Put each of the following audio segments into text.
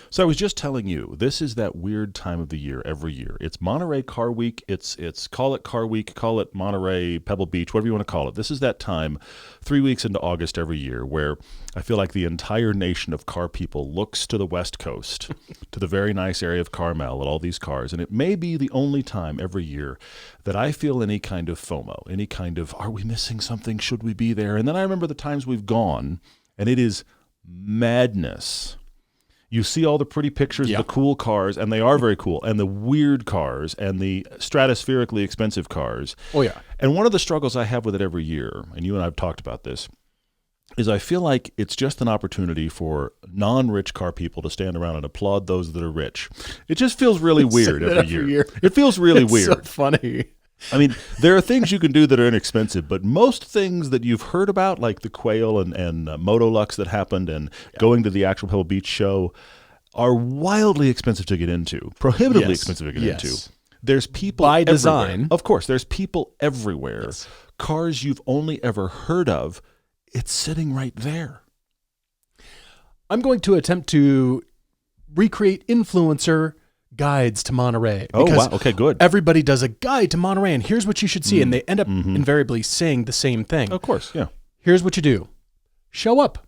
So I was just telling you, this is that weird time of the year every year. It's Monterey Car Week. It's call it Car Week, call it Monterey Pebble Beach, whatever you want to call it. This is that time 3 weeks into August every year where I feel like the entire nation of car people looks to the West Coast, to the very nice area of Carmel and all these cars. And it may be the only time every year that I feel any kind of FOMO, any kind of, are we missing something? Should we be there? And then I remember the times we've gone, and it is madness. You see all the pretty pictures of the cool cars, and they are very cool, and the weird cars, and the stratospherically expensive cars. Oh, yeah. And one of the struggles I have with it every year, and you and I have talked about this, is I feel like it's just an opportunity for non-rich car people to stand around and applaud those that are rich. It just feels really weird every year. It feels really weird. It's so funny. I mean, there are things you can do that are inexpensive, but most things that you've heard about, like the Quail and Motolux that happened and going to the actual Pebble Beach show, are wildly expensive to get into, prohibitively expensive to get into. There's people by everywhere. design. Of course, there's people everywhere. Yes. Cars you've only ever heard of, it's sitting right there. I'm going to attempt to recreate influencer guides to Monterey. Oh, wow. Okay, good. Everybody does a guide to Monterey, and here's what you should see. And they end up invariably saying the same thing. Of course, yeah. Here's what you do. Show up.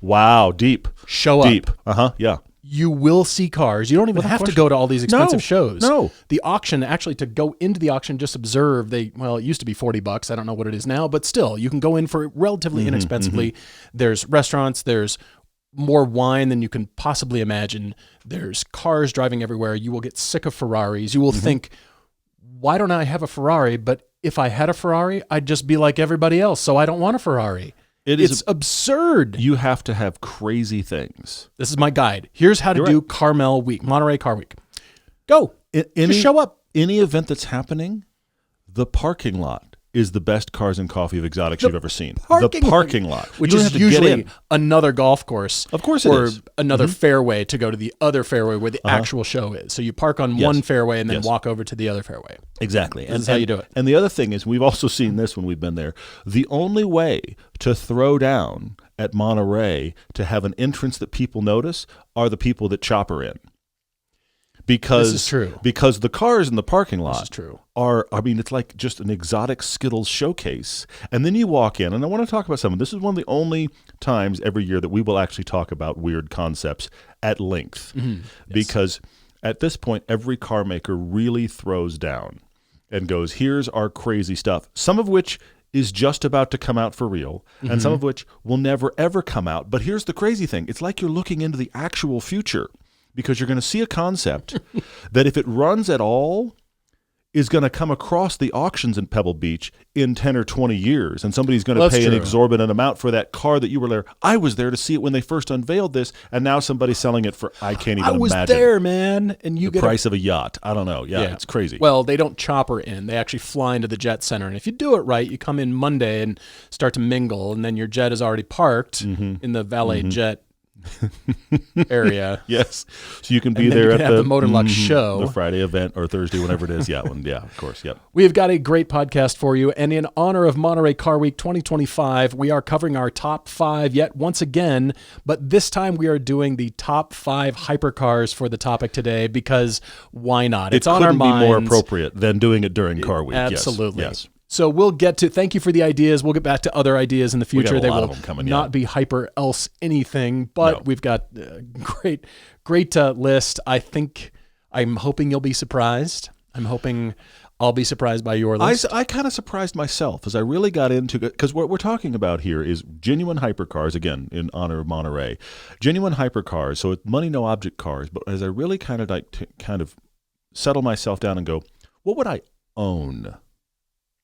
Wow, deep. Show up. Deep. Yeah. You will see cars. You don't even have to go to all these expensive shows. No. The auction, actually, to go into the auction, just observe, it used to be $40. I don't know what it is now, but still, you can go in for it relatively inexpensively. There's restaurants, there's more wine than you can possibly imagine. There's cars driving everywhere. You will get sick of Ferraris. You will think, why don't I have a Ferrari? But if I had a Ferrari, I'd just be like everybody else. So I don't want a Ferrari. It's absurd. You have to have crazy things. This is my guide. Here's how to do Carmel Week, Monterey Car Week. Go. Just show up. Any event that's happening, the parking lot is the best cars and coffee of exotics you've ever seen. The parking lot. Which is usually another golf course. Of course it is. Or another fairway to go to the other fairway where the actual show is. So you park on one fairway and then walk over to the other fairway. Exactly. This is how you do it. And the other thing is, we've also seen this when we've been there, the only way to throw down at Monterey to have an entrance that people notice are the people that chopper in. Because this is true. Because the cars in the parking lot this is true. It's like just an exotic Skittles showcase. And then you walk in, and I want to talk about something. This is one of the only times every year that we will actually talk about weird concepts at length. Because at this point, every car maker really throws down and goes, here's our crazy stuff, some of which is just about to come out for real, and some of which will never, ever come out. But here's the crazy thing. It's like you're looking into the actual future. Because you're going to see a concept that if it runs at all is going to come across the auctions in Pebble Beach in 10 or 20 years. And somebody's going to pay an exorbitant amount for that car that you were there. I was there to see it when they first unveiled this. And now somebody's selling it for, I can't even imagine. I was there, man. And you get the price of a yacht. I don't know. Yeah, it's crazy. Well, they don't chopper in. They actually fly into the jet center. And if you do it right, you come in Monday and start to mingle. And then your jet is already parked in the valet jet area. Yes. So you can be there at the Motorlux show. The Friday event or Thursday, whenever it is. Yeah, of course. Yep. We have got a great podcast for you. And in honor of Monterey Car Week 2025, we are covering our top 5 yet once again. But this time we are doing the top 5 hypercars for the topic today because why not? It's on our minds. It couldn't be more appropriate than doing it during Car Week. Absolutely. Yes. So we'll get to, thank you for the ideas. We'll get back to other ideas in the future. They will not be hyper else anything, but we've got a great list. I'm hoping you'll be surprised. I'm hoping I'll be surprised by your list. I kind of surprised myself as I really got into it, because what we're talking about here is genuine hypercars, again, in honor of Monterey. Genuine hypercars, so it's money, no object cars. But as I really kind of settle myself down and go, what would I own?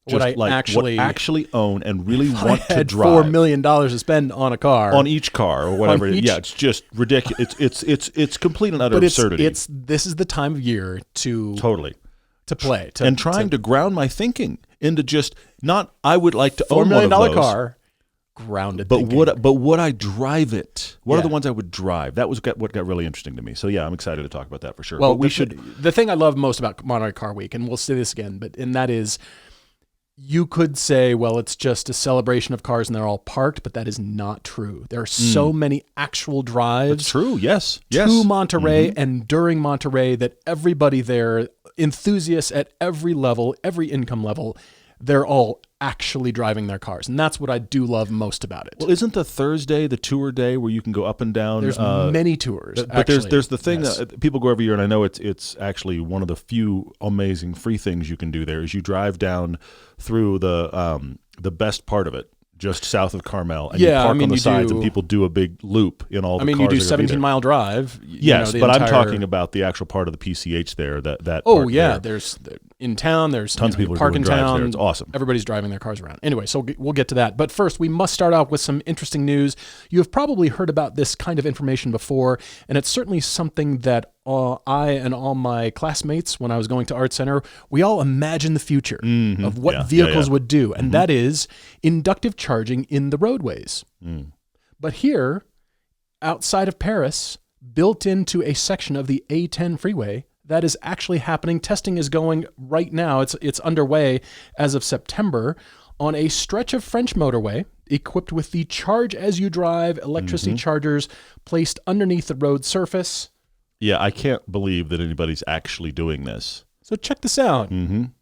What I actually own and really want to drive. $4 million to spend on a car. On each car or whatever. Yeah, it's just ridiculous. It's complete and utter absurdity. This is the time of year to play. Trying to ground my thinking into just not, I would like to own $4 million one of those, car, grounded but thinking. would I drive it? What are the ones I would drive? That was what got really interesting to me. So yeah, I'm excited to talk about that for sure. Well, the thing I love most about Monterey Car Week, and we'll say this again, and that is, You could say, well, it's just a celebration of cars and they're all parked, but that is not true. There are so many actual drives. That's true. Yes. To Monterey and during Monterey that everybody there, enthusiasts at every level, every income level, they're all actually driving their cars. And that's what I do love most about it. Well, isn't the Thursday the tour day where you can go up and down? There's many tours. But there's the thing that people go every year, and I know it's actually one of the few amazing free things you can do there is you drive down through the best part of it, just south of Carmel, and you park on the sides, and people do a big loop in all the cars. You do 17-mile drive. Yes, but I'm talking about the actual part of the PCH there. There's in town. There's tons of people park in town. There. It's awesome. Everybody's driving their cars around. Anyway, so we'll get to that. But first, we must start out with some interesting news. You have probably heard about this kind of information before, and it's certainly something that I and all my classmates, when I was going to Art Center, we all imagined the future of what vehicles would do, and that is inductive charging in the roadways. But here, outside of Paris, built into a section of the A10 freeway, that is actually happening. Testing is going right now. It's underway as of September on a stretch of French motorway equipped with the Charge As You Drive electricity chargers placed underneath the road surface. Yeah, I can't believe that anybody's actually doing this. So check this out.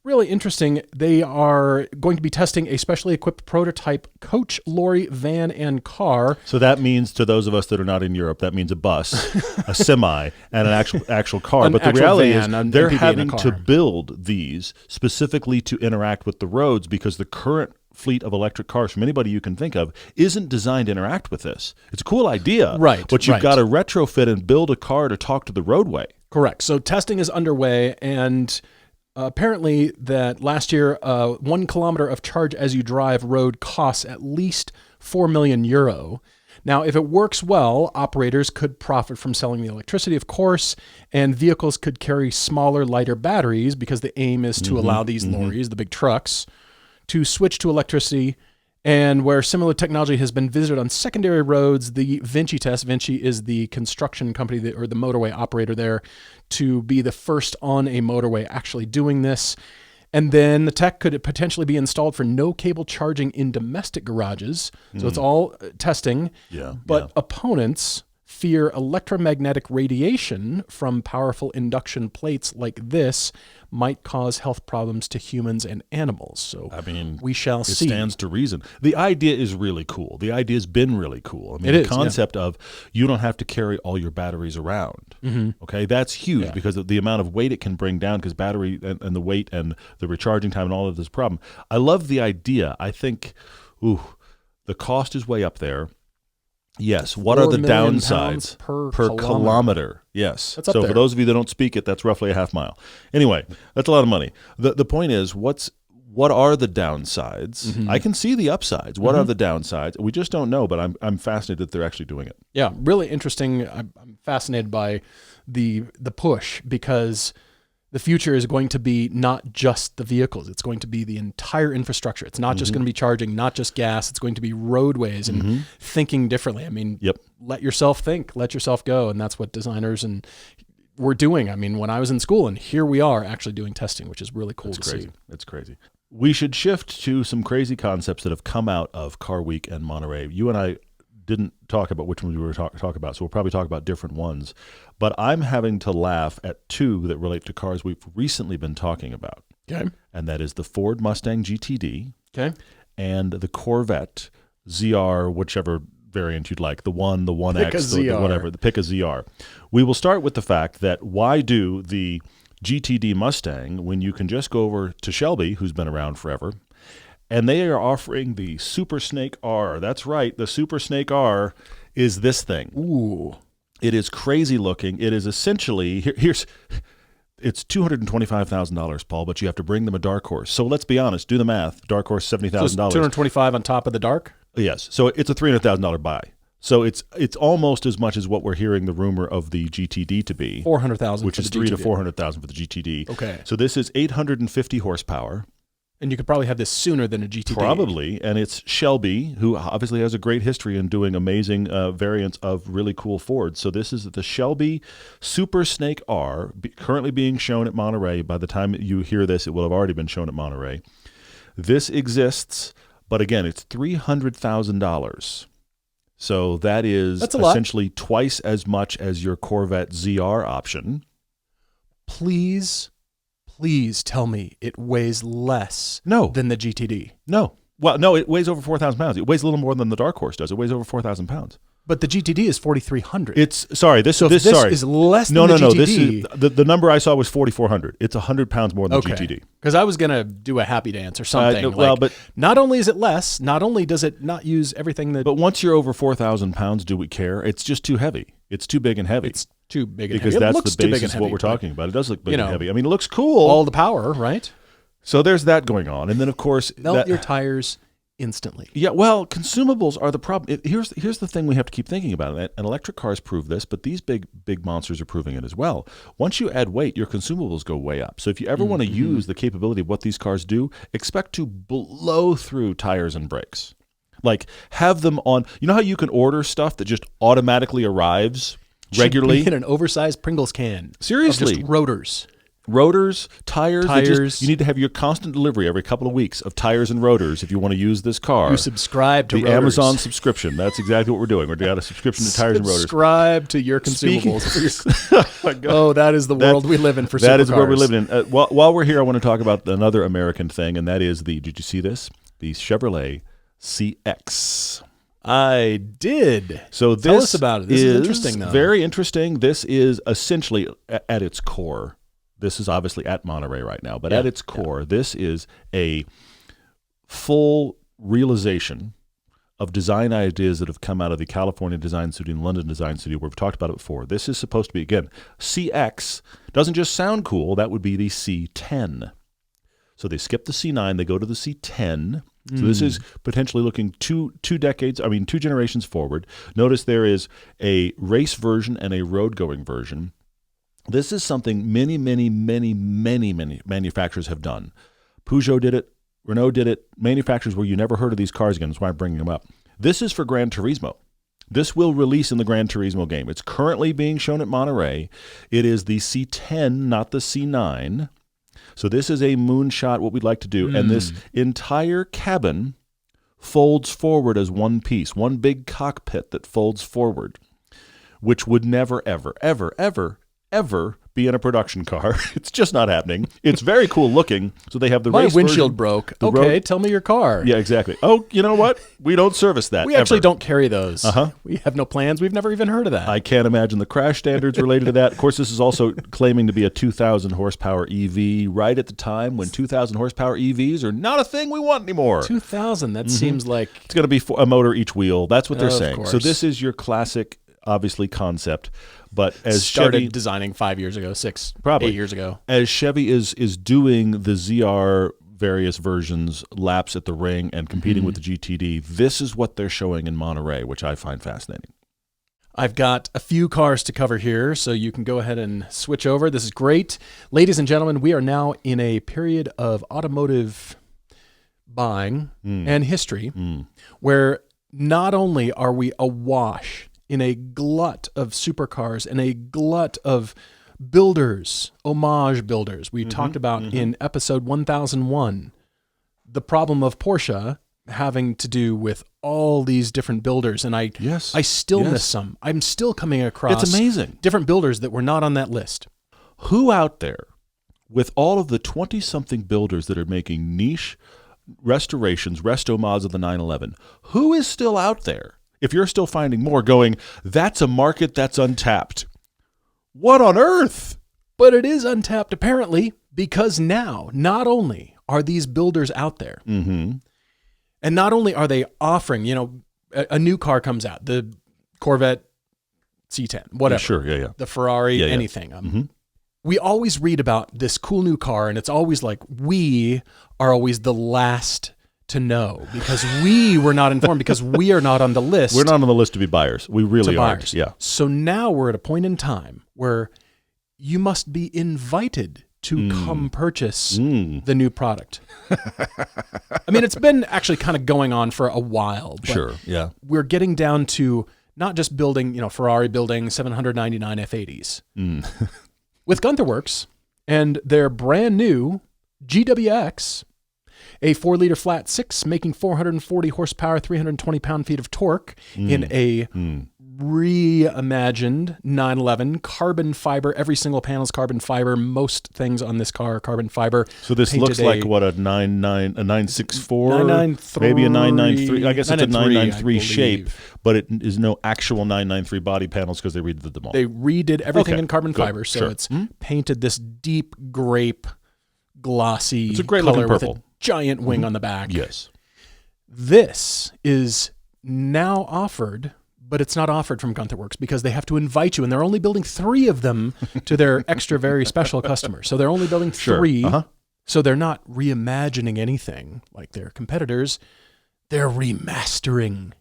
Really interesting. They are going to be testing a specially equipped prototype coach, lorry, van, and car. So that means, to those of us that are not in Europe, that means a bus, a semi, and an actual car. But the reality is they're having to build these specifically to interact with the roads because the current fleet of electric cars from anybody you can think of isn't designed to interact with this. It's a cool idea, right? But you've got to retrofit and build a car to talk to the roadway. Correct. So testing is underway, and apparently that last year, 1 kilometer of Charge As You Drive road costs at least €4 million. Now, if it works well, operators could profit from selling the electricity, of course, and vehicles could carry smaller, lighter batteries because the aim is to allow these lorries, the big trucks, to switch to electricity. And where similar technology has been visited on secondary roads, the Vinci test, Vinci is the construction company or the motorway operator there, to be the first on a motorway actually doing this. And then the tech could potentially be installed for no cable charging in domestic garages. So it's all testing. But opponents fear electromagnetic radiation from powerful induction plates like this might cause health problems to humans and animals. So we shall see. It stands to reason. The idea is really cool. The idea has been really cool. The concept of you don't have to carry all your batteries around. Okay, that's huge because of the amount of weight it can bring down, because battery and the weight and the recharging time and all of this problem. I love the idea. I think, the cost is way up there. Yes. What are the downsides per kilometer? Yes. That's up so there. For those of you that don't speak it, that's roughly a half mile. Anyway, that's a lot of money. The point is, what are the downsides? I can see the upsides. What are the downsides? We just don't know, but I'm fascinated that they're actually doing it. Yeah, really interesting. I'm fascinated by the push, because the future is going to be not just the vehicles. It's going to be the entire infrastructure. It's not just going to be charging, not just gas. It's going to be roadways and thinking differently. Let yourself think, let yourself go. And that's what designers and were doing. When I was in school, and here we are actually doing testing, which is really cool to see. It's crazy. We should shift to some crazy concepts that have come out of Car Week and Monterey. You and I didn't talk about which ones we were talk about, so we'll probably talk about different ones. But I'm having to laugh at two that relate to cars we've recently been talking about. Okay. And that is the Ford Mustang GTD. Okay. And the Corvette ZR, whichever variant you'd like, the 1X, whatever, pick a ZR. We will start with the fact that why do the GTD Mustang when you can just go over to Shelby, who's been around forever, and they are offering the Super Snake R. That's right, the Super Snake R is this thing. Ooh. It is crazy looking. It is essentially, it's $225,000, Paul, but you have to bring them a dark horse. So let's be honest, do the math. Dark horse, $70,000. So $225 on top of the dark? Yes. So it's a $300,000 buy. So it's almost as much as what we're hearing the rumor of the GTD to be. $400,000, which is $300,000 to $400,000 for the GTD. Okay. So this is 850 horsepower. And you could probably have this sooner than a GTD. Probably. And it's Shelby, who obviously has a great history in doing amazing variants of really cool Fords. So this is the Shelby Super Snake R, currently being shown at Monterey. By the time you hear this, it will have already been shown at Monterey. This exists, but again, it's $300,000. So that is That's a lot. essentially twice as much as your Corvette ZR option. Please tell me it weighs less No. than the GTD. No. Well, no, it weighs over 4,000 pounds. It weighs a little more than the Dark Horse does. It weighs over 4,000 pounds. But the GTD is 4,300. Sorry, this so if this sorry. is less no, than no, the no. GTD. This is the number I saw was 4,400. It's 100 pounds more than the GTD. Because I was gonna do a happy dance or something. No, well, but not only is it less, not only does it not use everything that. But once you're over 4,000 pounds, do we care? It's just too heavy. It's too big and heavy. It's too big and because heavy. that's It looks the too big basis and of what heavy, we're talking about. It does look big you and know, heavy. I mean, it looks cool. All the power, right? So there's that going on, and then of course Melt your tires instantly. Yeah, well, consumables are the problem. Here's the thing we have to keep thinking about, and electric cars prove this, but these big monsters are proving it as well. Once you add weight, your consumables go way up. So if you ever want to use the capability of what these cars do, expect to blow through tires and brakes. Like, have them on. You know how you can order stuff that just automatically arrives regularly? Should be in an oversized Pringles can. Seriously. Of just rotors. Rotors, tires. You need to have your constant delivery every couple of weeks of tires and rotors if you want to use this car. You subscribe to the rotors. Amazon subscription. That's exactly what we're doing. We're doing a subscription to tires and rotors. Subscribe to your consumables. Oh, that is the world we live in for supercars. That is the world we live in. While we're here, I want to talk about another American thing, and that is did you see this? The Chevrolet CX. I did. So this Tell us about it. This is interesting, though. Very interesting. This is essentially, at its core, this is obviously at Monterey right now, but at its core, this is a full realization of design ideas that have come out of the California Design Studio and London Design Studio, where we've talked about it before. This is supposed to be, again, CX doesn't just sound cool. That would be the C10. So they skip the C9, they go to the C10. So this is potentially looking two generations forward. Notice there is a race version and a road-going version. This is something many manufacturers have done. Peugeot did it. Renault did it. Manufacturers where you never heard of these cars again. That's why I'm bringing them up. This is for Gran Turismo. This will release in the Gran Turismo game. It's currently being shown at Monterey. It is the C10, not the C9. So this is a moonshot, what we'd like to do. And this entire cabin folds forward as one piece, one big cockpit that folds forward, which would never, ever be in a production car. It's just not happening. It's very cool looking. So they have the race windshield version, broke. Okay, tell me your car. Yeah, exactly. Oh, you know what? We don't service that. We actually don't carry those. Uh-huh. We have no plans. We've never even heard of that. I can't imagine the crash standards related to that. Of course, this is also claiming to be a 2,000 horsepower EV right at the time when 2,000 horsepower EVs are not a thing we want anymore. 2,000. That seems like it's going to be a motor each wheel. That's what they're saying. Course. So this is your classic, obviously, concept. But as started Chevy designing 5 years ago, 8 years ago. As Chevy is doing the ZR various versions, laps at the ring, and competing with the GTD, this is what they're showing in Monterey, which I find fascinating. I've got a few cars to cover here, so you can go ahead and switch over. This is great. Ladies and gentlemen, we are now in a period of automotive buying and history where not only are we awash in a glut of supercars and a glut of builders, homage builders. We talked about in episode 1001, the problem of Porsche having to do with all these different builders. And I still miss some. I'm still coming across it's amazing. Different builders that were not on that list. Who out there, with all of the 20-something builders that are making niche restorations, resto-mods of the 911, who is still out there? If you're still finding more going, that's a market that's untapped. What on earth? But it is untapped apparently because now not only are these builders out there, and not only are they offering, a new car comes out, the Corvette C10, whatever. The Ferrari, anything. We always read about this cool new car, and it's always like we are always the last to know because we were not informed because we are not on the list. We're not on the list to be buyers. We really aren't. Yeah. So now we're at a point in time where you must be invited to come purchase the new product. I mean, it's been actually kind of going on for a while. But sure. Yeah. We're getting down to not just building, Ferrari building 799 F80s with Gunther Works and their brand new GWX. A 4-liter flat six making 440 horsepower, 320 pound-feet of torque in a reimagined 911 carbon fiber. Every single panel is carbon fiber. Most things on this car are carbon fiber. So this looks like what, a 964, 993, maybe a 993. I guess it's a 993 I shape, but it is no actual 993 body panels because they redid them all. They redid everything in carbon fiber, so it's painted this deep grape, glossy it's a great color looking purple with a giant wing on the back. Yes. This is now offered, but it's not offered from Gunther Works because they have to invite you, and they're only building 3 of them to their extra very special customers. So they're only building 3. So they're not reimagining anything like their competitors. They're remastering.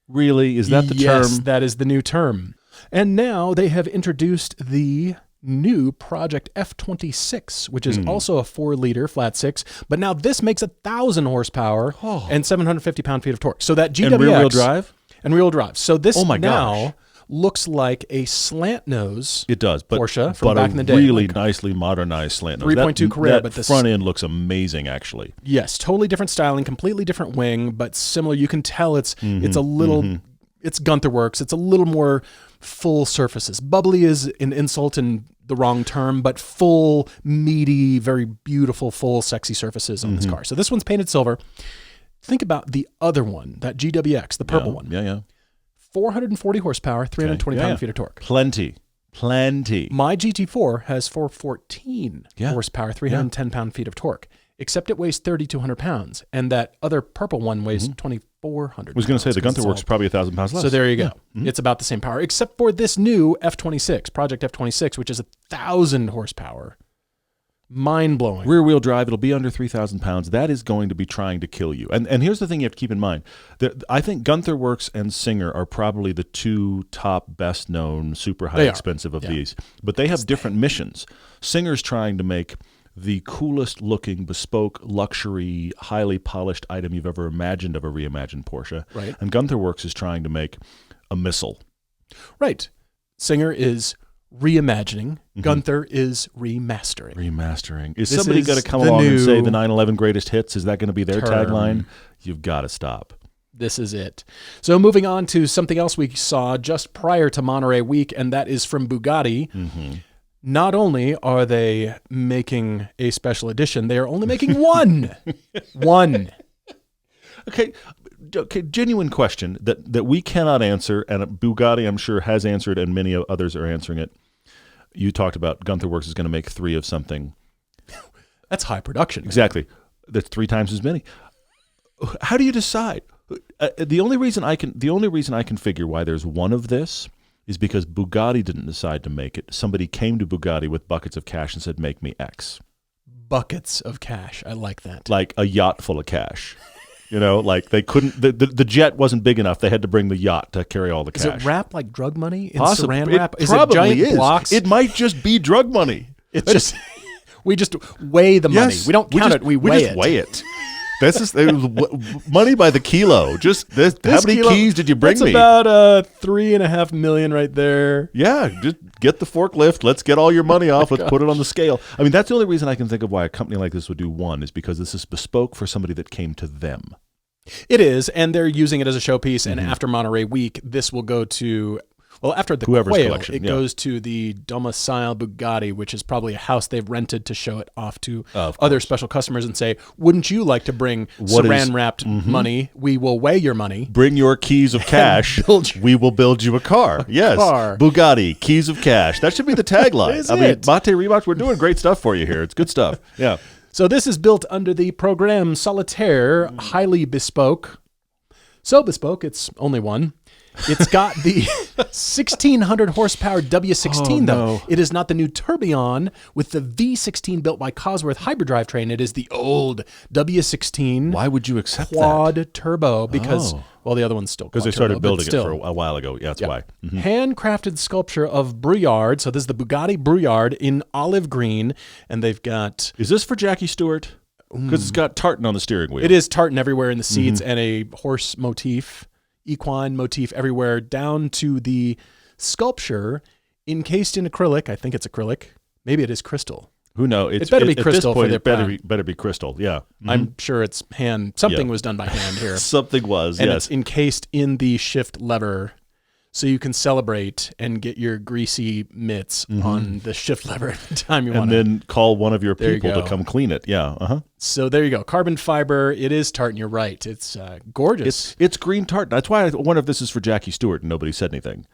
Really? Is that the term? Yes, that is the new term. And now they have introduced the new Project F26, which is also a 4-liter flat six, but now this makes 1,000 horsepower and 750 pound-feet of torque. So that GWX... And rear-wheel drive? And rear-wheel drive. So this now gosh. Looks like a slant nose. It does, but Porsche from back in the day. Really nicely modernized slant nose. 3.2 Carrera, that but the front end looks amazing, actually. Yes, totally different styling, completely different wing, but similar. You can tell it's a little. It's Gunther Works. It's a little more full surfaces. Bubbly is an insult and the wrong term, but full, meaty, very beautiful, full, sexy surfaces on this car. So this one's painted silver. Think about the other one, that GWX, the purple one. Yeah. 440 horsepower, 320 pound-feet of torque. Plenty. My GT4 has 414 horsepower, 310 pound-feet of torque, except it weighs 3,200 pounds, and that other purple one weighs 2,400 I was going to say, the Gunther Works is probably 1,000 pounds less. So there you go. It's about the same power, except for this new F26, Project F26, which is 1,000 horsepower. Mind-blowing. Rear-wheel drive, it'll be under 3,000 pounds. That is going to be trying to kill you. And here's the thing you have to keep in mind. I think Gunther Works and Singer are probably the 2 top best-known, super high-expensive of these. But they have different missions. Singer's trying to make the coolest-looking, bespoke, luxury, highly polished item you've ever imagined of a reimagined Porsche. Right. And Gunther Works is trying to make a missile. Right. Singer is reimagining. Gunther is remastering. Is somebody going to come along and say the 911 greatest hits? Is that going to be their tagline? You've got to stop. This is it. So moving on to something else we saw just prior to Monterey Week, and that is from Bugatti. Not only are they making a special edition, they are only making one. One. Okay, genuine question that we cannot answer, and Bugatti, I'm sure, has answered, and many others are answering it. You talked about Gunther Works is going to make 3 of something. That's high production. Exactly. That's 3 times as many. How do you decide? The only reason I can figure why there's one of this is because Bugatti didn't decide to make it. Somebody came to Bugatti with buckets of cash and said, "Make me X." Buckets of cash. I like that. Like a yacht full of cash. Like they couldn't. The jet wasn't big enough. They had to bring the yacht to carry all the cash. Is it wrapped like drug money in Possibly. saran wrap? Is it giant blocks? It might just be drug money. It's just we just weigh the money. We don't count it. We weigh just weigh it. This is money by the kilo. Just this how many keys did you bring me? That's about $3.5 million right there. Yeah, just get the forklift. Let's get all your money off. Let's put it on the scale. I mean, that's the only reason I can think of why a company like this would do one is because this is bespoke for somebody that came to them. It is, and they're using it as a showpiece. And after Monterey Week, this will go to. Well, after the Whoever's Quail, collection, it goes to the Domicile Bugatti, which is probably a house they've rented to show it off to other special customers and say, wouldn't you like to bring saran-wrapped money? We will weigh your money. Bring your keys of cash. We will build you a car. Yes. Bugatti, keys of cash. That should be the tagline. I mean, Mate Reeboks, we're doing great stuff for you here. It's good stuff. Yeah. So this is built under the Programme Solitaire, highly bespoke. So bespoke, it's only one. It's got the 1,600 horsepower W16, though. It is not the new Tourbillon with the V16 built by Cosworth hybrid drivetrain. It is the old W16. Why would you accept quad turbo? Because, well, the other one's still quad because they started turbo, building it for a while ago. Yeah, that's why. Handcrafted sculpture of Brouillard. So this is the Bugatti Brouillard in olive green. And they've got... Is this for Jackie Stewart? Because it's got tartan on the steering wheel. It is tartan everywhere in the seats and a horse motif. Equine motif everywhere, down to the sculpture encased in acrylic. I think it's acrylic. Maybe it is crystal. Who knows? It better be at crystal this point, for it the better be crystal. Yeah. I'm sure it's hand. Something was done by hand here. Something was, and yes. it's encased in the shift lever, so you can celebrate and get your greasy mitts on the shift lever every time you want to. And then call one of your people to go. come clean it. Yeah. Uh-huh. So there you go. Carbon fiber. It is tartan. You're right. It's gorgeous. It's green tartan. That's why I wonder if this is for Jackie Stewart and nobody said anything.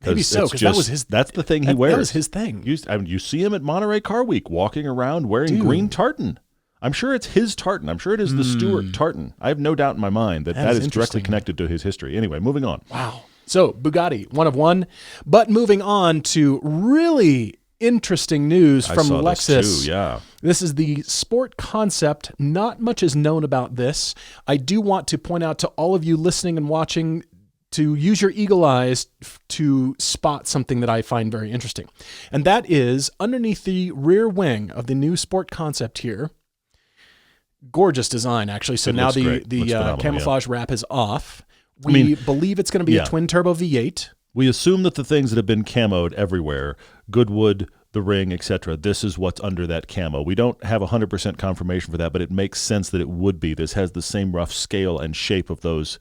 Maybe so, because that's the thing he wears. That was his thing. You see him at Monterey Car Week walking around wearing green tartan. I'm sure it's his tartan. I'm sure it is the Stewart tartan. I have no doubt in my mind that is directly connected to his history. Anyway, moving on. Wow. So Bugatti, one of one. But moving on to really interesting news from Lexus. This too, yeah. This is the Sport Concept. Not much is known about this. I do want to point out to all of you listening and watching to use your eagle eyes to spot something that I find very interesting. And that is underneath the rear wing of the new Sport Concept here. Gorgeous design, actually. So now the camouflage wrap is off. We believe it's going to be a twin-turbo V8. We assume that the things that have been camoed everywhere, Goodwood, the ring, etc., this is what's under that camo. We don't have 100% confirmation for that, but it makes sense that it would be. This has the same rough scale and shape of those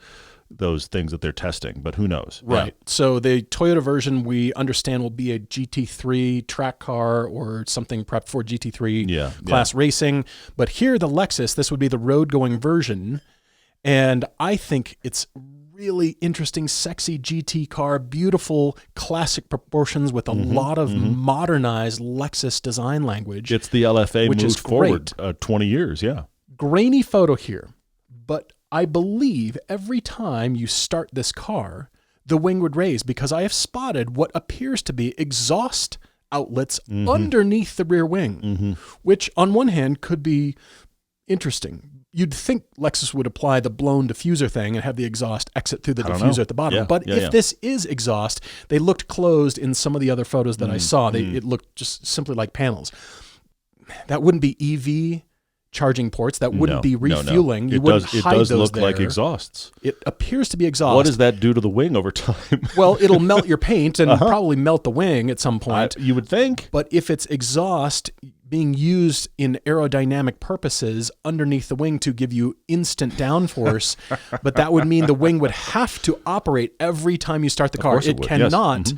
things that they're testing, but who knows? Right. Yeah. So the Toyota version we understand will be a GT3 track car or something prepped for GT3 class racing. But here, the Lexus, this would be the road-going version. And I think it's really interesting, sexy GT car, beautiful classic proportions with a lot of modernized Lexus design language. It's the LFA which moved is forward 20 years, yeah. Grainy photo here, but I believe every time you start this car, the wing would raise because I have spotted what appears to be exhaust outlets underneath the rear wing, which on one hand could be interesting. You'd think Lexus would apply the blown diffuser thing and have the exhaust exit through the diffuser at the bottom. Yeah, but if this is exhaust, they looked closed in some of the other photos that I saw. It looked just simply like panels. That wouldn't be EV charging ports. That wouldn't be refueling. No. You wouldn't hide those look there. like exhausts. It appears to be exhaust. What does that do to the wing over time? Well, it'll melt your paint and probably melt the wing at some point. You would think. But if it's exhaust being used in aerodynamic purposes underneath the wing to give you instant downforce, but that would mean the wing would have to operate every time you start the car. It cannot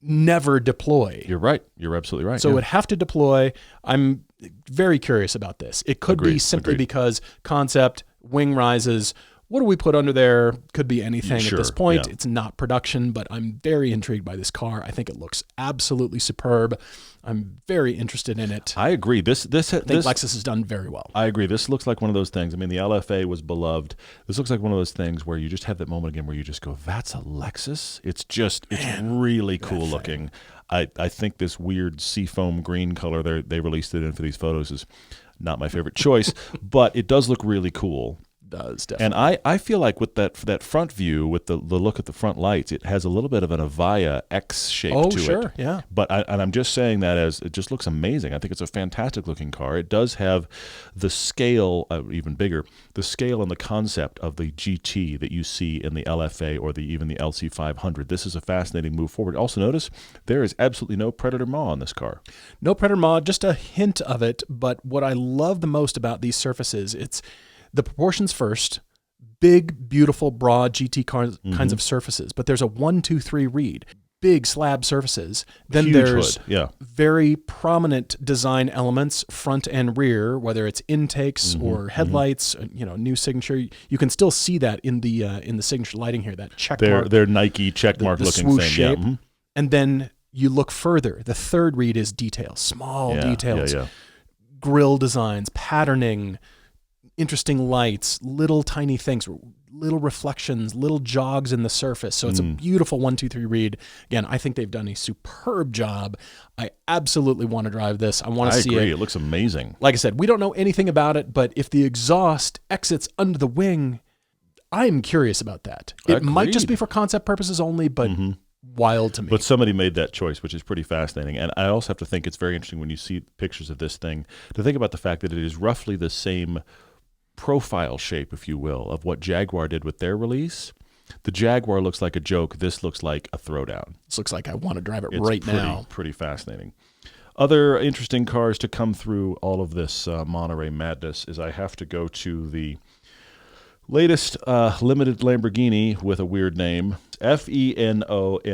never deploy. You're right. You're absolutely right. So it would have to deploy. I'm very curious about this. It could be simply because concept, wing rises. What do we put under there? Could be anything at this point. It's not production, but I'm very intrigued by this car. I think it looks absolutely superb. I'm very interested in it. I agree. I think Lexus has done very well. I agree. This looks like one of those things. I mean, the LFA was beloved. This looks like one of those things where you just have that moment again where you just go, that's a Lexus? It's really cool looking. I think this weird seafoam green color they released it in for these photos is not my favorite choice, but it does look really cool. Does definitely. And I feel like with that front view, with the look at the front lights, it has a little bit of an Avaya X shape to it. Oh, sure, yeah. But I'm just saying that as it just looks amazing. I think it's a fantastic looking car. It does have the scale, even bigger, the scale and the concept of the GT that you see in the LFA or even the LC500. This is a fascinating move forward. Also notice there is absolutely no Predator Maw on this car. No Predator Maw, just a hint of it. But what I love the most about these surfaces, it's the proportions first, big, beautiful, broad GT kinds of surfaces. But there's a 1, 2, 3 read, big slab surfaces. Then Huge there's hood. very prominent design elements, front and rear, whether it's intakes or headlights. New signature. You can still see that in the signature lighting here. That check mark, their Nike check mark looking swoosh thing. Shape. And then you look further. The third read is details, small details, grille designs, patterning. Interesting lights, little tiny things, little reflections, little jogs in the surface. So it's a beautiful 1, 2, 3 read. Again, I think they've done a superb job. I absolutely want to drive this. I want to see it. I agree. It looks amazing. Like I said, we don't know anything about it, but if the exhaust exits under the wing, I'm curious about that. It might just be for concept purposes only, but wild to me. But somebody made that choice, which is pretty fascinating. And I also have to think it's very interesting when you see pictures of this thing to think about the fact that it is roughly the same profile shape, if you will, of what Jaguar did with their release. The Jaguar looks like a joke. This looks like a throwdown. This looks like I want to drive it It's right now. Pretty fascinating. Other interesting cars to come through all of this Monterey madness is I have to go to the latest limited Lamborghini with a weird name, Fenomeno.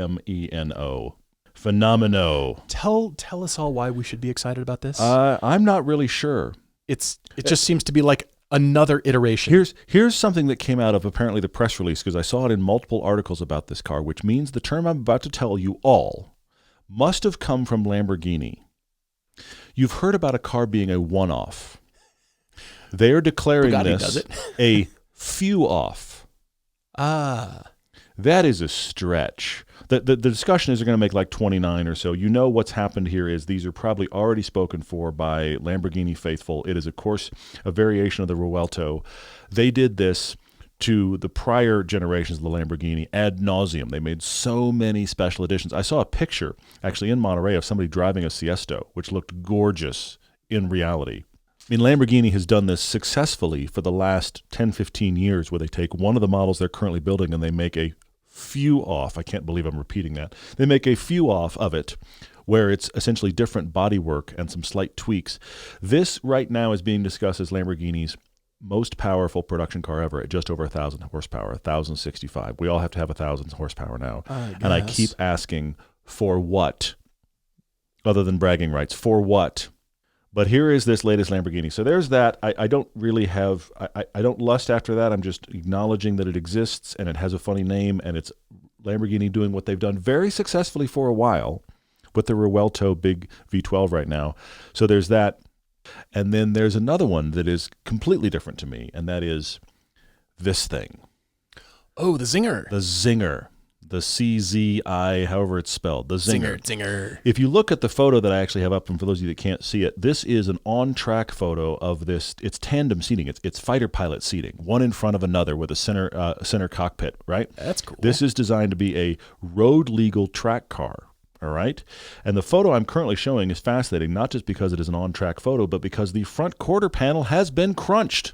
Phenomeno. Tell us all why we should be excited about this. I'm not really sure. It just seems to be like another iteration. Here's something that came out of apparently the press release, because I saw it in multiple articles about this car, which means the term I'm about to tell you all must have come from Lamborghini. You've heard about a car being a one-off. They are declaring Bugatti this does it. a few-off. That is a stretch. The discussion is they're going to make like 29 or so. You know what's happened here is these are probably already spoken for by Lamborghini faithful. It is, of course, a variation of the Revuelto. They did this to the prior generations of the Lamborghini ad nauseum. They made so many special editions. I saw a picture actually in Monterey of somebody driving a Siesto, which looked gorgeous in reality. I mean, Lamborghini has done this successfully for the last 10, 15 years, where they take one of the models they're currently building and they make a few off. I can't believe I'm repeating that. They make a few off of it, where it's essentially different bodywork and some slight tweaks. This right now is being discussed as Lamborghini's most powerful production car ever at just over 1,000 horsepower, 1,065. We all have to have 1,000 horsepower now. And I keep asking, for what? Other than bragging rights, for what? But here is this latest Lamborghini. So there's that. I don't really have, I don't lust after that. I'm just acknowledging that it exists and it has a funny name, and it's Lamborghini doing what they've done very successfully for a while with the Revuelto big V12 right now. So there's that. And then there's another one that is completely different to me, and that is this thing. Oh, the Zinger. The Zinger. The CZI, however it's spelled. The Zinger. Zinger. If you look at the photo that I actually have up, and for those of you that can't see it, this is an on-track photo of this. It's tandem seating. It's fighter pilot seating, one in front of another with a center cockpit, right? That's cool. This is designed to be a road-legal track car. All right. And the photo I'm currently showing is fascinating, not just because it is an on-track photo, but because the front quarter panel has been crunched.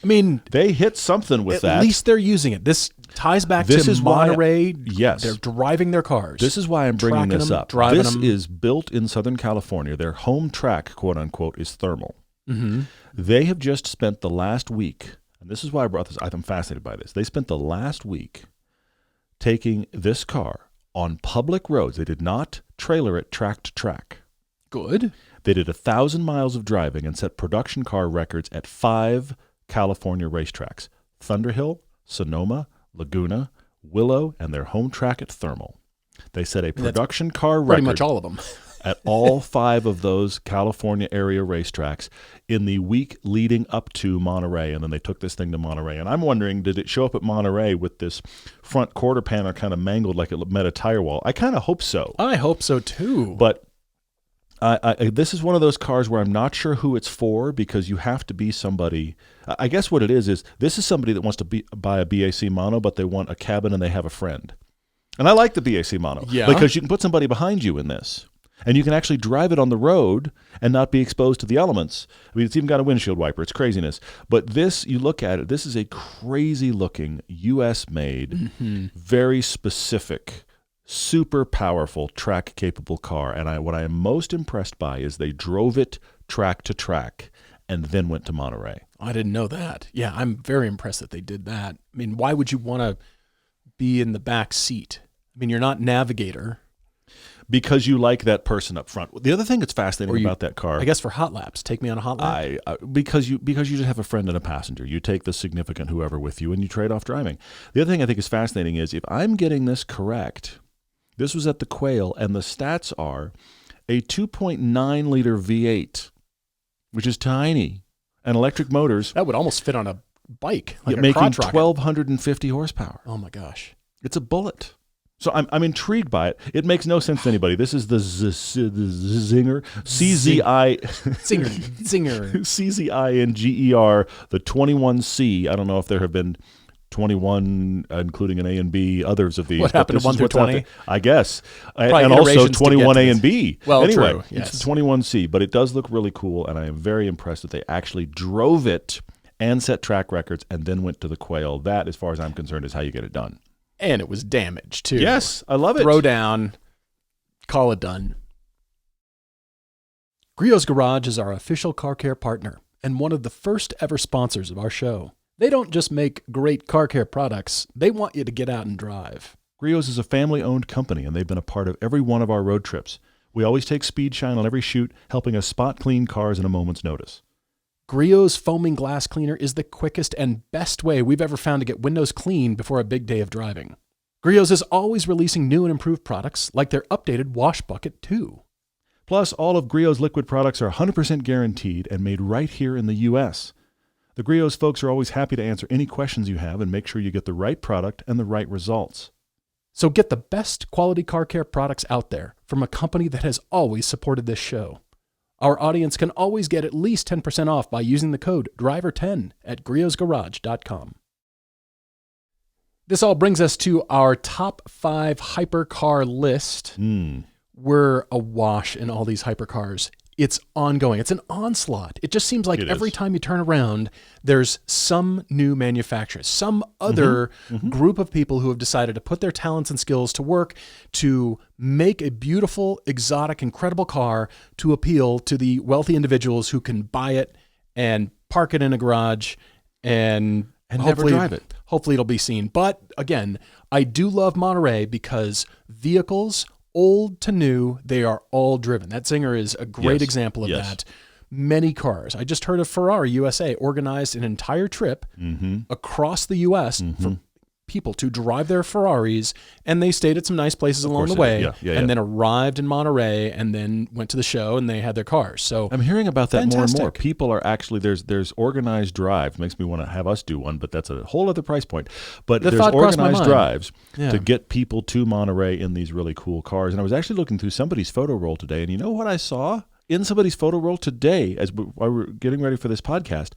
I mean, they hit something with that. At least they're using it. This ties back to Monterey. Yes. They're driving their cars. This is why I'm bringing this up. Driving this them. is built in Southern California. Their home track, quote unquote, is thermal. Mm-hmm. They have just spent the last week, and this is why I brought this. I'm fascinated by this. They spent the last week taking this car on public roads. They did not trailer it track to track. Good. They did 1,000 miles of driving and set production car records at 5 California racetracks: Thunderhill, Sonoma, Laguna, Willow, and their home track at Thermal. They set a production car record. Pretty much all of them. At all 5 of those California area racetracks in the week leading up to Monterey, and then they took this thing to Monterey. And I'm wondering, did it show up at Monterey with this front quarter panel kind of mangled like it met a tire wall? I kind of hope so. I hope so too. But this is one of those cars where I'm not sure who it's for, because you have to be somebody. I guess what it is this is somebody that wants to buy a BAC mono, but they want a cabin and they have a friend. And I like the BAC mono, because you can put somebody behind you in this. And you can actually drive it on the road and not be exposed to the elements. I mean, it's even got a windshield wiper. It's craziness. But this, you look at it, this is a crazy-looking, U.S.-made, very specific, super powerful, track-capable car. And what I am most impressed by is they drove it track to track and then went to Monterey. I didn't know that. Yeah, I'm very impressed that they did that. I mean, why would you want to be in the back seat? I mean, you're not navigator. Because you like that person up front. The other thing that's fascinating about that car, I guess, for hot laps, take me on a hot lap. Because you just have a friend and a passenger. You take the significant whoever with you, and you trade off driving. The other thing I think is fascinating is, if I'm getting this correct, this was at the Quail, and the stats are a 2.9 liter V8, which is tiny, and electric motors. That would almost fit on a bike, like a making crotch rocket. 1,250 horsepower. Oh my gosh, it's a bullet. So I'm intrigued by it. It makes no sense to anybody. This is the Zinger, CZI, Zinger, CZINGER, the 21C. I don't know if there have been 21, including an A and B, others of these. What happened to 1 through 20? I guess. Probably and also 21A and B. Well, anyway, true. Yes. It's the 21C, but it does look really cool, and I am very impressed that they actually drove it and set track records and then went to the Quail. That, as far as I'm concerned, is how you get it done. And it was damaged, too. Yes, I love it. Throw down, call it done. Griot's Garage is our official car care partner and one of the first ever sponsors of our show. They don't just make great car care products, they want you to get out and drive. Griot's is a family-owned company, and they've been a part of every one of our road trips. We always take speed shine on every shoot, helping us spot clean cars in a moment's notice. Griot's foaming glass cleaner is the quickest and best way we've ever found to get windows clean before a big day of driving. Griot's is always releasing new and improved products, like their updated wash bucket too. Plus, all of Griot's liquid products are 100% guaranteed and made right here in the U.S. The Griot's folks are always happy to answer any questions you have and make sure you get the right product and the right results. So get the best quality car care products out there from a company that has always supported this show. Our audience can always get at least 10% off by using the code DRIVER10 at griotsgarage.com. This all brings us to our top 5 hypercar list. We're awash in all these hypercars. It's ongoing. It's an onslaught. It just seems like every time you turn around, there's some new manufacturer, some other group of people who have decided to put their talents and skills to work to make a beautiful, exotic, incredible car to appeal to the wealthy individuals who can buy it and park it in a garage and never drive it. Hopefully it'll be seen. But again, I do love Monterey because vehicles, old to new, they are all driven. That Zinger is a great example of that. Many cars. I just heard of Ferrari USA organized an entire trip across the U.S. for people to drive their Ferraris, and they stayed at some nice places along the way, and then arrived in Monterey, and then went to the show, and they had their cars. So I'm hearing about that more and more. Fantastic. People are actually there's organized drives. Makes me want to have us do one, but that's a whole other price point. But The there's thought crossed my organized mind. drives Yeah. to get people to Monterey in these really cool cars. And I was actually looking through somebody's photo roll today, and you know what I saw? In somebody's photo roll today, while we were getting ready for this podcast,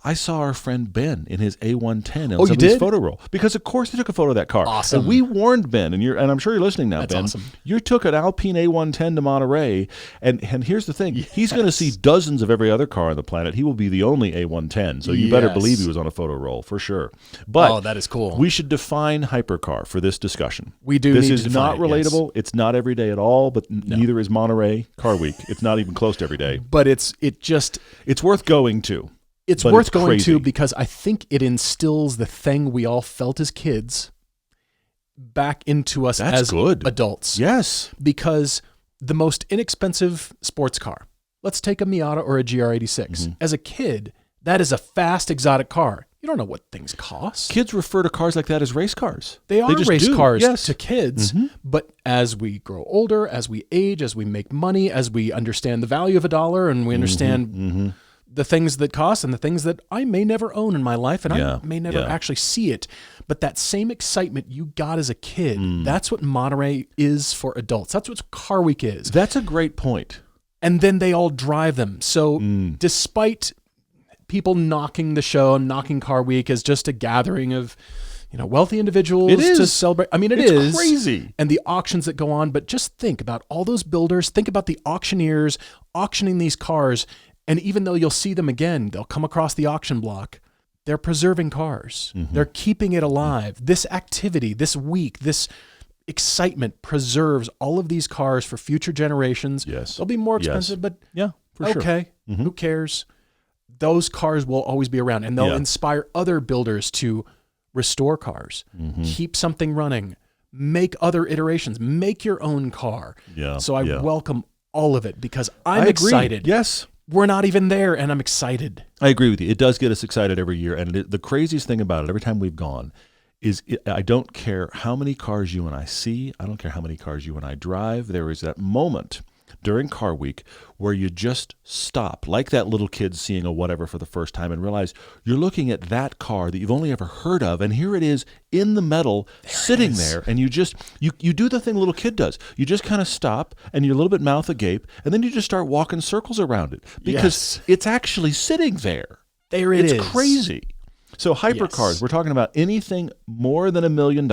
I saw our friend Ben in his A110 in somebody's did? photo roll. Because, of course, they took a photo of that car. Awesome. And we warned Ben, and I'm sure you're listening now, That's Ben. awesome. You took an Alpine A110 to Monterey, and here's the thing. He's going to see dozens of every other car on the planet. He will be the only A110, so you better believe he was on a photo roll, for sure. But that is cool. we should define hypercar for this discussion. We do This need is to not define it, yes. relatable. It's not every day at all, but neither is Monterey Car Week. It's not even close to every day. But it's worth going to. It's but worth it's going crazy. to because I think it instills the thing we all felt as kids back into us That's as good. adults. Yes. Because the most inexpensive sports car, let's take a Miata or a GR86. As a kid, that is a fast, exotic car. You don't know what things cost. Kids refer to cars like that as race cars. They are just race do. cars Yes. to kids, but as we grow older, as we age, as we make money, as we understand the value of a dollar, and we understand the things that cost and the things that I may never own in my life, and I may never actually see it, but that same excitement you got as a kid, that's what Monterey is for adults. That's what Car Week is. That's a great point. And then they all drive them. So despite people knocking the show and knocking Car Week as just a gathering of, wealthy individuals to celebrate. I mean, It's crazy. And the auctions that go on, but just think about all those builders, think about the auctioneers auctioning these cars. And even though you'll see them again, they'll come across the auction block. They're preserving cars. They're keeping it alive. This activity, this week, this excitement preserves all of these cars for future generations. Yes. They'll be more expensive, but for sure. okay, who cares? Those cars will always be around, and they'll inspire other builders to restore cars, keep something running, make other iterations, make your own car. So I welcome all of it because I'm excited. Yes. We're not even there, and I'm excited. I agree with you. It does get us excited every year. And the craziest thing about it, every time we've gone, is I don't care how many cars you and I see. I don't care how many cars you and I drive. There is that moment during Car Week where you just stop, like that little kid seeing a whatever for the first time, and realize you're looking at that car that you've only ever heard of, and here it is in the metal, sitting there, and you do the thing a little kid does. You just kind of stop, and you're a little bit mouth agape, and then you just start walking circles around it because it's actually sitting there. There it is. It's crazy. So hypercars, we're talking about anything more than $1 million.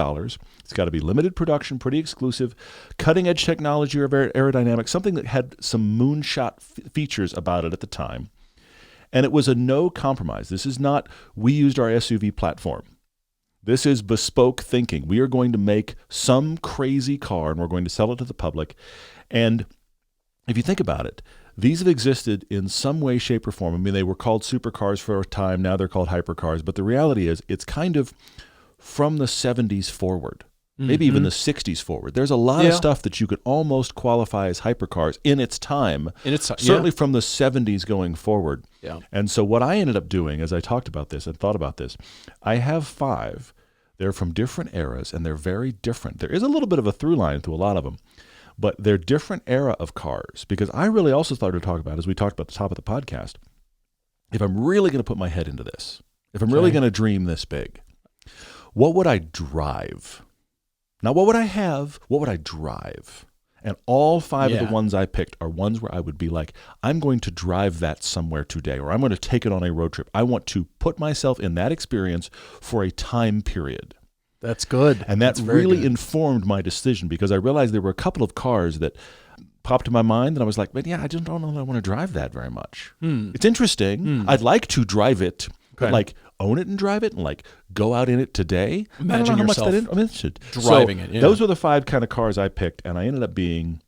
It's got to be limited production, pretty exclusive, cutting-edge technology or aerodynamic, something that had some moonshot features about it at the time. And it was a no compromise. This is not, we used our SUV platform. This is bespoke thinking. We are going to make some crazy car, and we're going to sell it to the public. And if you think about it, These have existed in some way, shape, or form. I mean, they were called supercars for a time. Now they're called hypercars. But the reality is it's kind of from the 70s forward, maybe even the 60s forward. There's a lot of stuff that you could almost qualify as hypercars in its time, certainly from the 70s going forward. Yeah. And so what I ended up doing as I talked about this and thought about this, I have 5. They're from different eras, and they're very different. There is a little bit of a through line to a lot of them, but they're different era of cars, because I really also started to talk about, as we talked about at the top of the podcast, if I'm really going to put my head into this, if I'm really going to dream this big, what would I drive? Not what would I have, what would I drive? And all 5 of the ones I picked are ones where I would be like, I'm going to drive that somewhere today, or I'm going to take it on a road trip. I want to put myself in that experience for a time period. That's good. And that really informed my decision, because I realized there were a couple of cars that popped in my mind, and I was like, but yeah, I just don't know that I want to drive that very much. It's interesting. I'd like to drive it, but like own it and drive it and like go out in it today. Imagine yourself I'm interested. driving it. Yeah. Those were the 5 kind of cars I picked, and I ended up being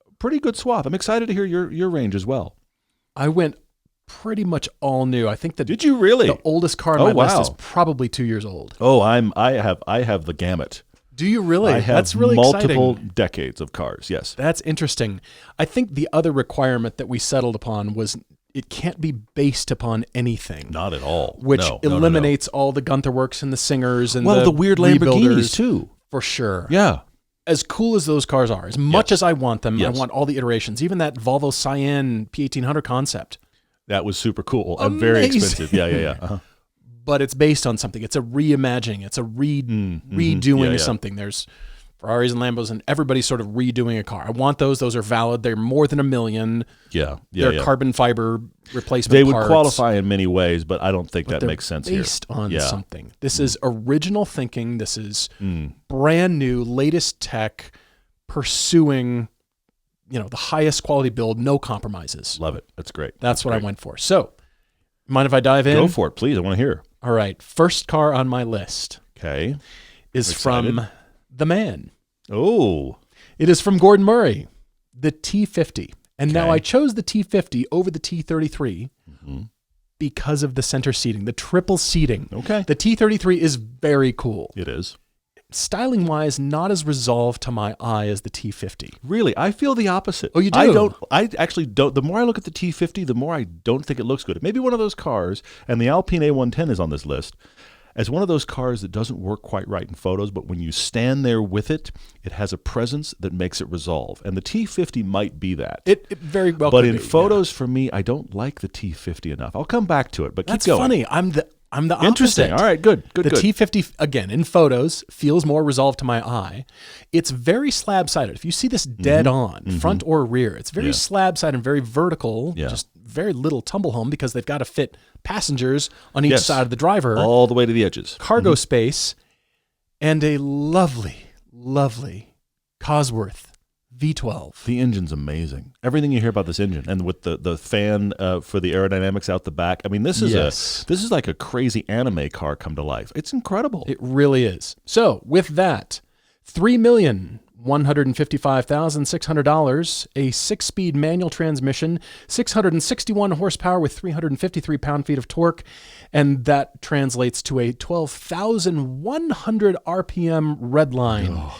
a pretty good swath. I'm excited to hear your range as well. I went pretty much all new. I think Did you really? The oldest car on my list is probably 2 years old. Oh, I have the gamut. Do you really? I have That's really multiple exciting. decades of cars. Yes. That's interesting. I think the other requirement that we settled upon was it can't be based upon anything. Not at all. Which No. eliminates all the Gunther Works and the Singers and the weird Lamborghinis rebuilders, too. for sure. Yeah. As cool as those cars are, as much as I want them, I want all the iterations. Even that Volvo Cyan P1800 concept. That was super cool and very expensive. Yeah. Uh-huh. But it's based on something. It's a reimagining. It's a redoing something. There's Ferraris and Lambos, and everybody's sort of redoing a car. I want those. Those are valid. They're more than $1 million. They're carbon fiber replacement They would parts, qualify in many ways, but I don't think that makes sense here. Based on something. This is original thinking. This is brand new, latest tech, pursuing, the highest quality build, no compromises. Love it. That's great. That's what I went for. So, mind if I dive in? Go for it, please. I want to hear. All right. First car on my list is from the man. Oh. It is from Gordon Murray, the T50. And now I chose the T50 over the T33 because of the center seating, the triple seating. Okay. The T33 is very cool. It is. Styling-wise, not as resolved to my eye as the T50. Really? I feel the opposite. Oh, you do? I actually don't. The more I look at the T50, the more I don't think it looks good. It may be one of those cars, and the Alpine A110 is on this list, as one of those cars that doesn't work quite right in photos, but when you stand there with it, it has a presence that makes it resolve. And the T50 might be that. It very well But could in be, photos, for me, I don't like the T50 enough. I'll come back to it, but That's keep going. funny. I'm the opposite. Interesting. All right, good. The T50, again, in photos, feels more resolved to my eye. It's very slab-sided. If you see this dead on, front or rear, it's very slab-sided and very vertical, just very little tumble home because they've got to fit passengers on each side of the driver. All the way to the edges. Cargo space, and a lovely, lovely Cosworth V12. The engine's amazing. Everything you hear about this engine, and with the fan for the aerodynamics out the back. I mean, this is like a crazy anime car come to life. It's incredible. It really is. So with that, $3,155,600, a 6-speed manual transmission, 661 horsepower with 353 pound-feet of torque, and that translates to a 12,100 RPM redline. Oh.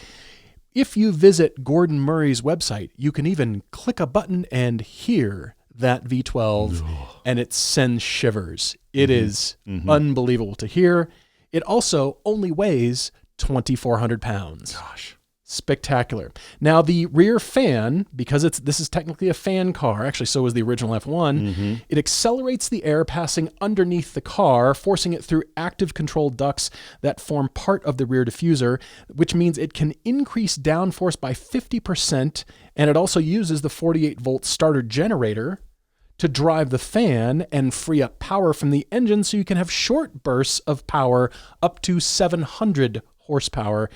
If you visit Gordon Murray's website, you can even click a button and hear that V12, and it sends shivers. It is unbelievable to hear. It also only weighs 2,400 pounds. Gosh. Spectacular. Now, the rear fan, because this is technically a fan car, actually so was the original F1, it accelerates the air passing underneath the car, forcing it through active control ducts that form part of the rear diffuser, which means it can increase downforce by 50%, and it also uses the 48-volt starter generator to drive the fan and free up power from the engine so you can have short bursts of power up to 700 horsepower.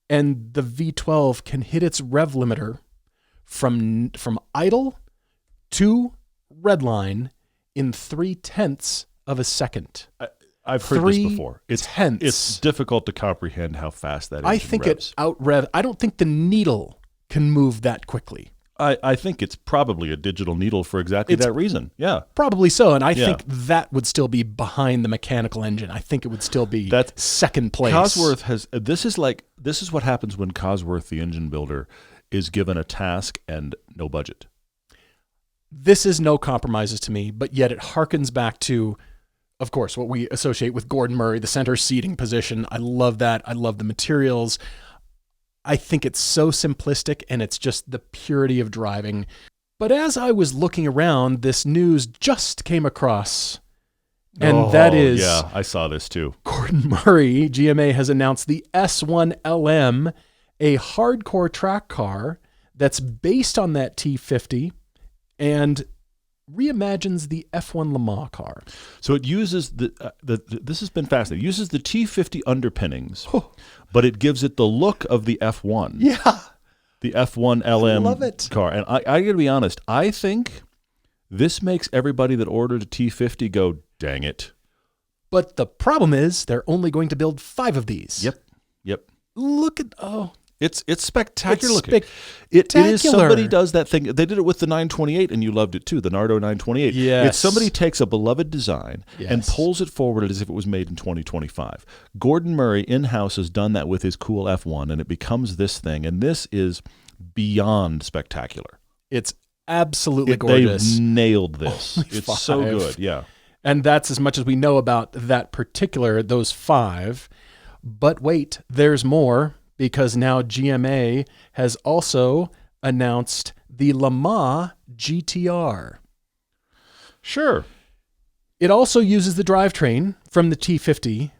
And the V12 can hit its rev limiter from idle to redline in 0.3 of a second. I've heard this before. It's difficult to comprehend how fast that engine I think revs. it out-rev. I don't think the needle can move that quickly. I think it's probably a digital needle for exactly that reason. Yeah. Probably so. And I think that would still be behind the mechanical engine. I think it would still be second place. Cosworth has, this is what happens when Cosworth, the engine builder, is given a task and no budget. This is no compromises to me, but yet it harkens back to, of course, what we associate with Gordon Murray, the center seating position. I love that. I love the materials. I think it's so simplistic, and it's just the purity of driving. But as I was looking around, this news just came across, and that is... Yeah, I saw this too. Gordon Murray, GMA, has announced the S1LM, a hardcore track car that's based on that T50 and reimagines the F1 Le Mans car. So it uses this has been fascinating. It uses the T50 underpinnings, but it gives it the look of the F1. Yeah. The F1 LM love it. car. And I got to be honest, I think this makes everybody that ordered a T50 go, dang it. But the problem is they're only going to build 5 of these. Yep. Look at, It's spectacular It's looking. It is, somebody does that thing. They did it with the 928, and you loved it too, the Nardo 928. Yes. It's somebody takes a beloved design and pulls it forward as if it was made in 2025. Gordon Murray in-house has done that with his cool F1, and it becomes this thing, and this is beyond spectacular. It's absolutely gorgeous. They've nailed this. Only it's 5. so good, yeah. And that's as much as we know about those 5. But wait, there's more. Because now GMA has also announced the Le Mans GTR. Sure. It also uses the drivetrain from the T50,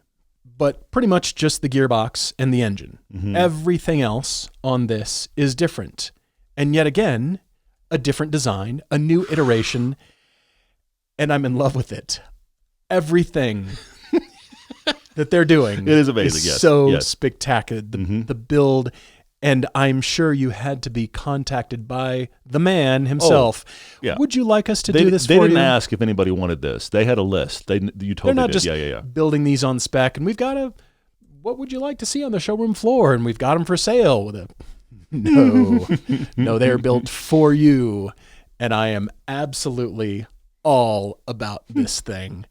but pretty much just the gearbox and the engine. Mm-hmm. Everything else on this is different. And yet again, a different design, a new iteration, and I'm in love with it. Everything that they're doing. It is amazing, yes. So spectacular. The build, and I'm sure you had to be contacted by the man himself. Oh, yeah. Would you like us to do this for you? They didn't you? ask if anybody wanted this. They had a list. You They're totally not did. just building these on spec, and we've got what would you like to see on the showroom floor? And we've got them for sale with no, they're built for you. And I am absolutely all about this thing.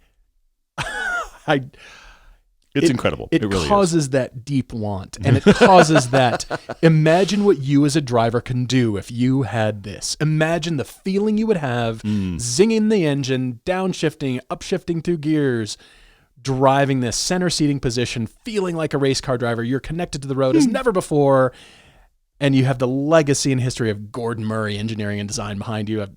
It's incredible. It really causes that deep want, and it causes that. Imagine what you as a driver can do if you had this. Imagine the feeling you would have zinging the engine, downshifting, upshifting through gears, driving this center seating position, feeling like a race car driver. You're connected to the road as never before, and you have the legacy and history of Gordon Murray engineering and design behind you.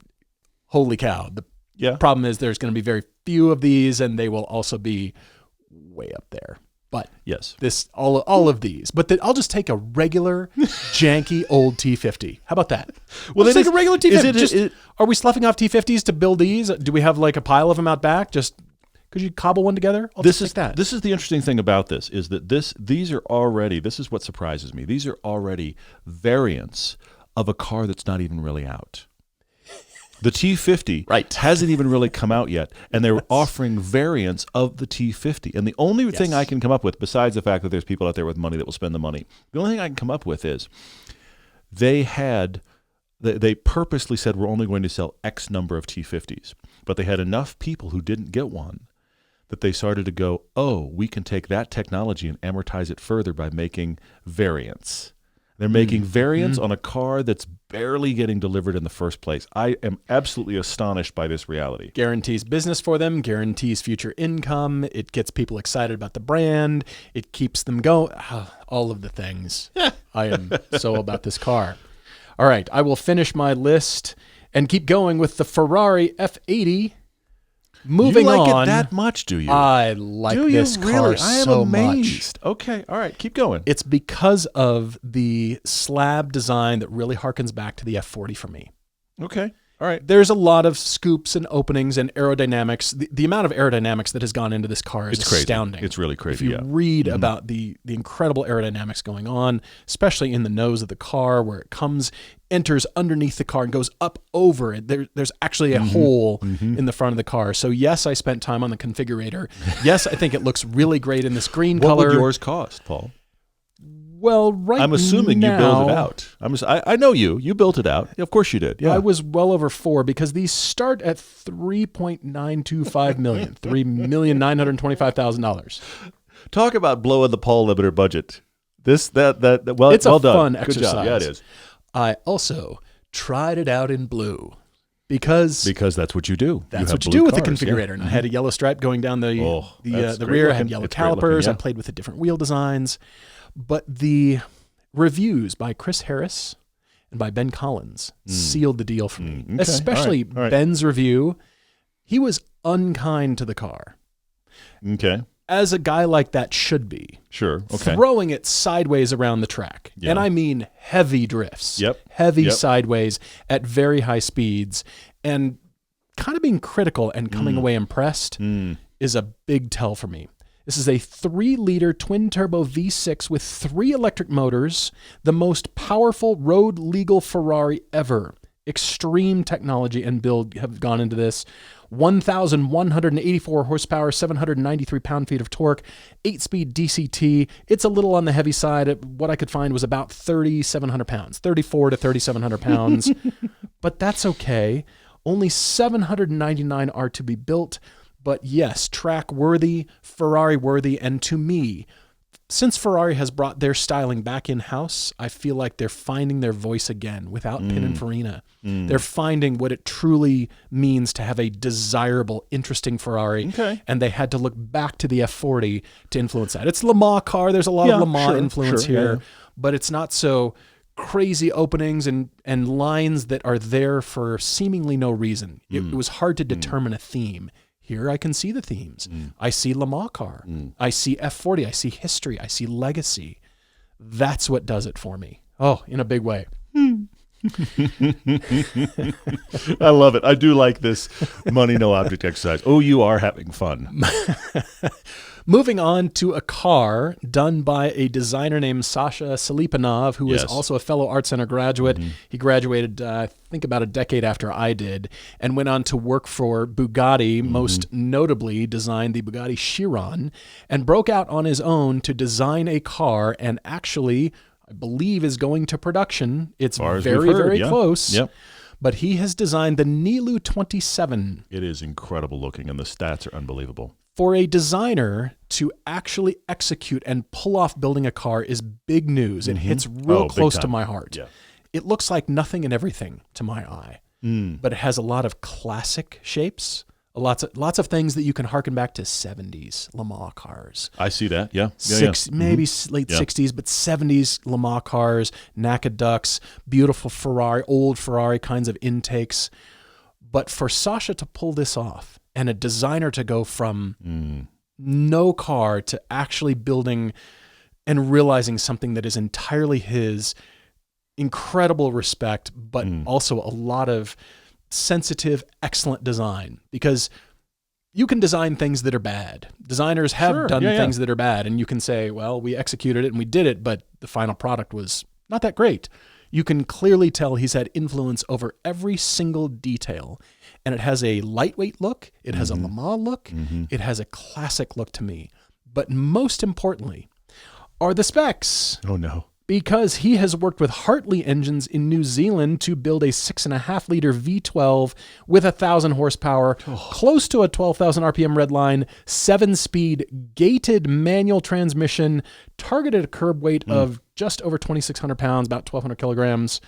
Holy cow. The problem is there's going to be very few of these, and they will also be way up there. But this all of these. But I'll just take a regular janky old T50. How about that? Well, let's take a regular T50. Are we sloughing off T50s to build these? Do we have like a pile of them out back? Just could you cobble one together? This is the interesting thing about this is that these are already, this is what surprises me. These are already variants of a car that's not even really out. The T50 hasn't even really come out yet, and they're offering variants of the T50. And the only thing I can come up with, besides the fact that there's people out there with money that will spend the money, the only thing I can come up with is they purposely said we're only going to sell X number of T50s, but they had enough people who didn't get one that they started to go, oh, we can take that technology and amortize it further by making variants. They're making variants on a car that's barely getting delivered in the first place. I am absolutely astonished by this reality. Guarantees business for them, guarantees future income. It gets people excited about the brand. It keeps them going. All of the things. I am so about this car. All right, I will finish my list and keep going with the Ferrari F80. Moving on. You like it that much, do you? I like this car so much. I am amazed. Okay, all right, keep going. It's because of the slab design that really harkens back to the F40 for me. Okay, all right. There's a lot of scoops and openings and aerodynamics. The amount of aerodynamics that has gone into this car is astounding. It's really crazy. If you read about the incredible aerodynamics going on, especially in the nose of the car where it enters underneath the car and goes up over it. There's actually a hole in the front of the car. So yes, I spent time on the configurator. Yes, I think it looks really great in this green color. What would yours cost, Paul? Well, right now... I'm assuming you built it out. I know you. You built it out. Of course you did. Yeah. I was well over 4 because these start at $3.925 million, $3,925,000. Talk about blowing the Paul limiter budget. Well, It's well a done. fun Good exercise. job. Yeah, it is. I also tried it out in blue because that's what you do. that's have what you blue do with the cars, configurator. yeah. And I had a yellow stripe going down the that's great rear. I had looking. yellow It's great looking, calipers. yeah. I played with the different wheel designs. But the reviews by Chris Harris and by Ben Collins sealed the deal for me. Okay. Especially All right. Ben's review. He was unkind to the car. Okay. As a guy like that should be. Sure. Okay. Throwing it sideways around the track. Yeah. And I mean heavy drifts. Yep. Heavy Yep. sideways at very high speeds. And kind of being critical and coming away impressed is a big tell for me. This is a 3-liter twin-turbo V6 with 3 electric motors, the most powerful road-legal Ferrari ever. Extreme technology and build have gone into this. 1,184 horsepower, 793 pound-feet of torque, 8-speed DCT. It's a little on the heavy side. What I could find was about 3,700 pounds, 34 to 3,700 pounds. But that's okay. Only 799 are to be built. But yes, track-worthy, Ferrari-worthy, and to me, since Ferrari has brought their styling back in-house, I feel like they're finding their voice again without Pininfarina. They're finding what it truly means to have a desirable, interesting Ferrari, and they had to look back to the F40 to influence that. It's a Le Mans car. There's a lot of Le Mans influence here, but it's not so crazy openings and lines that are there for seemingly no reason. It was hard to determine a theme. Here I can see the themes. I see Le Mans car. I see F40. I see history. I see legacy. That's what does it for me. Oh, in a big way. I love it. I do like this money, no object exercise. Oh, you are having fun. Moving on to a car done by a designer named Sasha Selipanov, who is also a fellow Art Center graduate. He graduated, I think, about a decade after I did, and went on to work for Bugatti, most notably designed the Bugatti Chiron, and broke out on his own to design a car, and actually, I believe, is going to production. It's very close. Yep. But he has designed the Nilu 27. It is incredible looking, and the stats are unbelievable. For a designer to actually execute and pull off building a car is big news. It hits real close to my heart. Yeah. It looks like nothing and everything to my eye, but it has a lot of classic shapes, lots of things that you can harken back to 70s Le Mans cars. I see that. Yeah. Maybe late 60s, but 70s Le Mans cars, NACA ducts, beautiful Ferrari, old Ferrari kinds of intakes. But for Sasha to pull this off, and a designer to go from no car to actually building and realizing something that is entirely his, incredible respect, but also a lot of sensitive, excellent design. Because you can design things that are bad. Designers have done things that are bad, and you can say, well, we executed it and we did it, but the final product was not that great. You can clearly tell he's had influence over every single detail. And it has a lightweight look. It has a Le Mans look. It has a classic look to me. But most importantly are the specs. Oh, no. Because he has worked with Hartley engines in New Zealand to build a 6.5-liter V12 with 1,000 horsepower, close to a 12,000 RPM redline, 7-speed gated manual transmission, targeted a curb weight of just over 2,600 pounds, about 1,200 kilograms.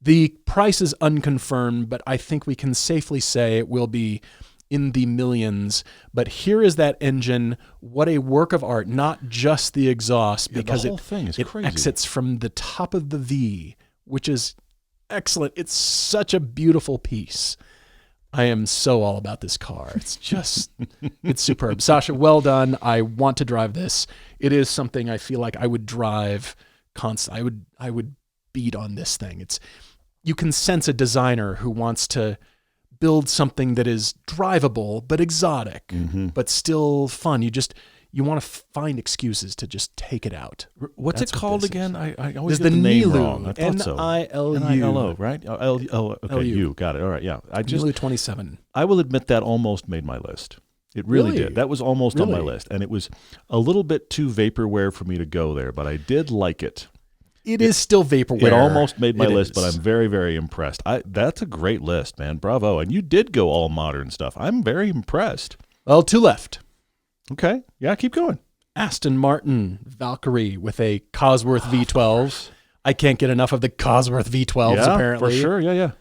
The price is unconfirmed, but I think we can safely say it will be in the millions. But here is that engine. What a work of art, not just the exhaust, because the whole thing is crazy. Exits from the top of the V, which is excellent. It's such a beautiful piece. I am so all about this car. It's just, it's superb. Sasha, well done. I want to drive this. It is something I feel like I would drive constantly. I would beat on this thing. You can sense a designer who wants to build something that is drivable but exotic, but still fun. You want to find excuses to just take it out. What's it called again? I always get the name Nilu, wrong. I thought so. Nilu. N-I-L-O, right? Okay, L-U. you got it. All right, yeah. Nilu 27. I will admit that almost made my list. It really Really? did. That was almost on my Really? list, and it was a little bit too vaporware for me to go there, but I did like it. It is still vaporware. It almost made my It list, is. but I'm very, very impressed. That's a great list, man. Bravo. And you did go all modern stuff. I'm very impressed. Well, 2 left. Okay. Yeah, keep going. Aston Martin Valkyrie with a Cosworth V12. I can't get enough of the Cosworth V12s, Yeah, apparently. for sure. Yeah.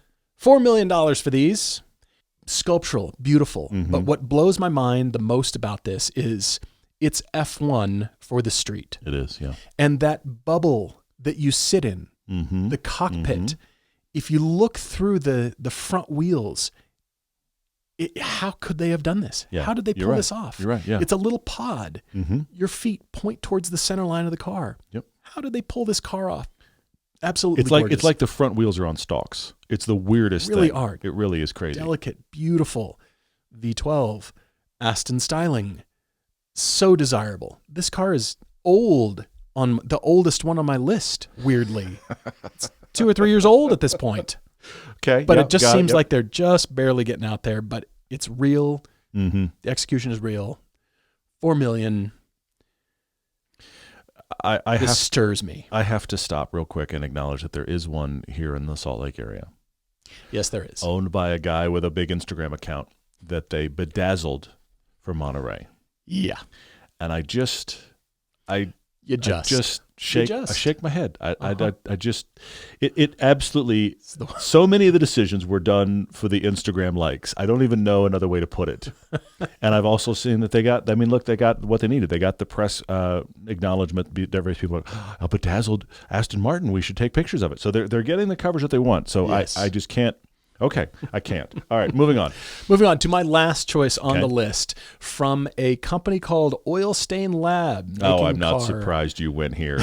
$4 million for these. Sculptural, beautiful. Mm-hmm. But what blows my mind the most about this is it's F1 for the street. It is, yeah. And that bubble that you sit in, Mm-hmm. the cockpit, if you look through the front wheels, how could they have done this? Yeah, How did they you're pull right. this off? You're right, yeah. It's a little pod. Mm-hmm. Your feet point towards the center line of the car. Yep. How did they pull this car off? Absolutely It's like gorgeous. it's like the front wheels are on stalks. It's the weirdest Really thing. art. It really is crazy. Delicate, beautiful. V12, Aston styling. So desirable. This car is old, on the oldest one on my list, weirdly. It's 2 or 3 years old at this point. Okay. But yep, it just got seems yep. like they're just barely getting out there, but it's real. Mm-hmm. The execution is real. 4 million. I This have stirs me. I have to stop real quick and acknowledge that there is one here in the Salt Lake area, Yes, there is. owned by a guy with a big Instagram account that they bedazzled for Monterey. Yeah. And I just You just. shake just. I shake my head. Uh-huh. I just it absolutely It's the- so many of the decisions were done for the Instagram likes. I don't even know another way to put it. And I've also seen that they got what they needed. They got the press acknowledgement. Various people are like, oh, bedazzled Aston Martin, we should take pictures of it. So they're getting the coverage that they want. So Yes. I just can't. Okay, I can't. All right, moving on. Moving on to my last choice on Okay. the list from a company called Oil Stain Lab. Oh, making I'm not car- surprised you went here.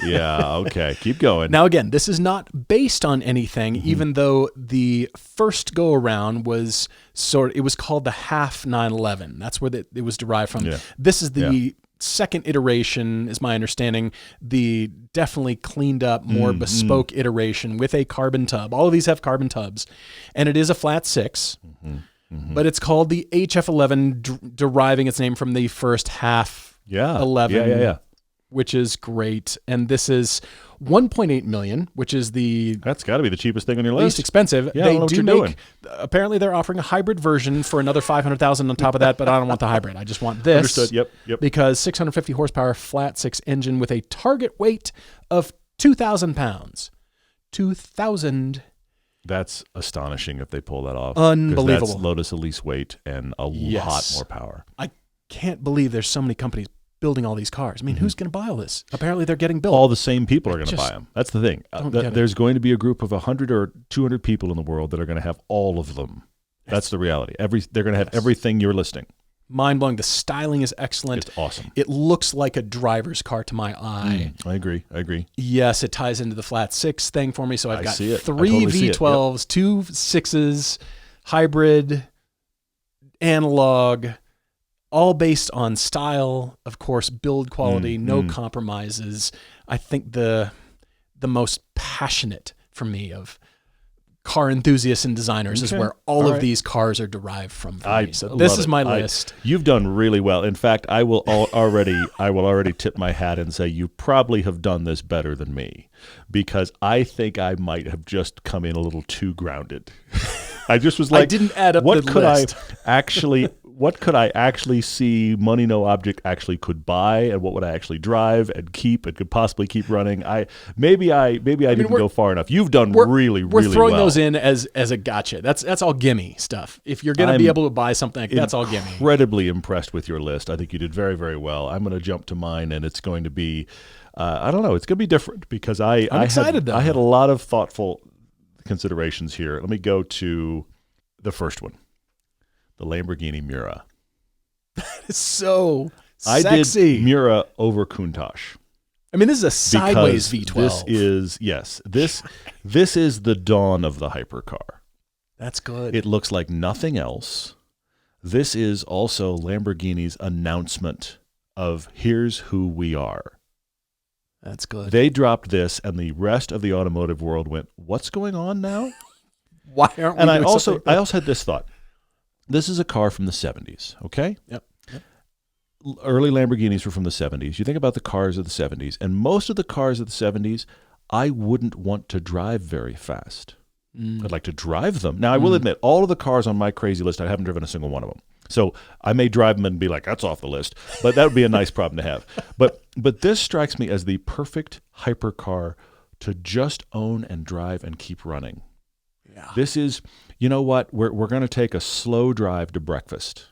Yeah, okay. Keep going. Now, again, this is not based on anything, Mm-hmm. even though the first go around was it was called the half 911. That's where it was derived from. Yeah. This is the second iteration, is my understanding, the definitely cleaned up, more bespoke iteration with a carbon tub. All of these have carbon tubs, and it is a flat 6, but it's called the HF11, deriving its name from the first half yeah. 11, Yeah. which is great. And this is 1.8 million, which is the That's got to be the cheapest thing on your least list. expensive. Yeah, I They don't know what do you're make. doing. Apparently, they're offering a hybrid version for another 500,000 on top of that. But I don't want the hybrid. I just want this. Understood. Yep. Because 650 horsepower, flat 6 engine with a target weight of 2,000 pounds. 2,000. That's astonishing if they pull that off. 'Cause Unbelievable. That's Lotus Elise weight and a lot Yes. more power. I can't believe there's so many companies building all these cars. I mean, who's going to buy all this? Apparently, they're getting built. All the same people are going to just buy them. That's the thing. don't get it. There's going to be a group of 100 or 200 people in the world that are going to have all of them. That's the reality. They're going to have everything you're listing. Mind blowing. The styling is excellent. It's awesome. It looks like a driver's car to my eye. I agree. Yes, it ties into the flat 6 thing for me. So I've I got see it. I 3 totally see it. V12s, 2 6s, hybrid, analog, all based on style, of course, build quality, no compromises. I think the most passionate for me of car enthusiasts and designers is Okay. where all All of right. these cars are derived from for I me. So love this is it. my list. You've done really well. In fact, I will already tip my hat and say you probably have done this better than me, because I think I might have just come in a little too grounded. I just was like, I didn't add up what the could list. what could I actually see money no object actually could buy, and what would I actually drive and keep and could possibly keep running? Maybe I didn't go far enough. You've done really We're really throwing well. those in as a gotcha. That's all gimme stuff. If you're going to be I'm able to buy something, that's all gimme. Incredibly impressed with your list. I think you did very, very well. I'm going to jump to mine, and it's going to be, I don't know, it's going to be different because I'm excited, though. I had a lot of thoughtful considerations here. Let me go to the first one, the Lamborghini Miura. It's so I sexy. did Miura over Countach. I mean, this is a sideways because V12. This is the dawn of the hypercar. That's good. It looks like nothing else. This is also Lamborghini's announcement of here's who we are. That's good. They dropped this, and the rest of the automotive world went, "What's going on now?" Why aren't we And I doing also something like had this thought: This is a car from the 70s, okay? Yep. Early Lamborghinis were from the 70s. You think about the cars of the 70s, and most of the cars of the 70s, I wouldn't want to drive very fast. I'd like to drive them. Now, I will admit, all of the cars on my crazy list, I haven't driven a single one of them. So I may drive them and be like, that's off the list. But that would be a nice problem to have. But this strikes me as the perfect hypercar to just own and drive and keep running. Yeah. This is, you know what? We're going to take a slow drive to breakfast.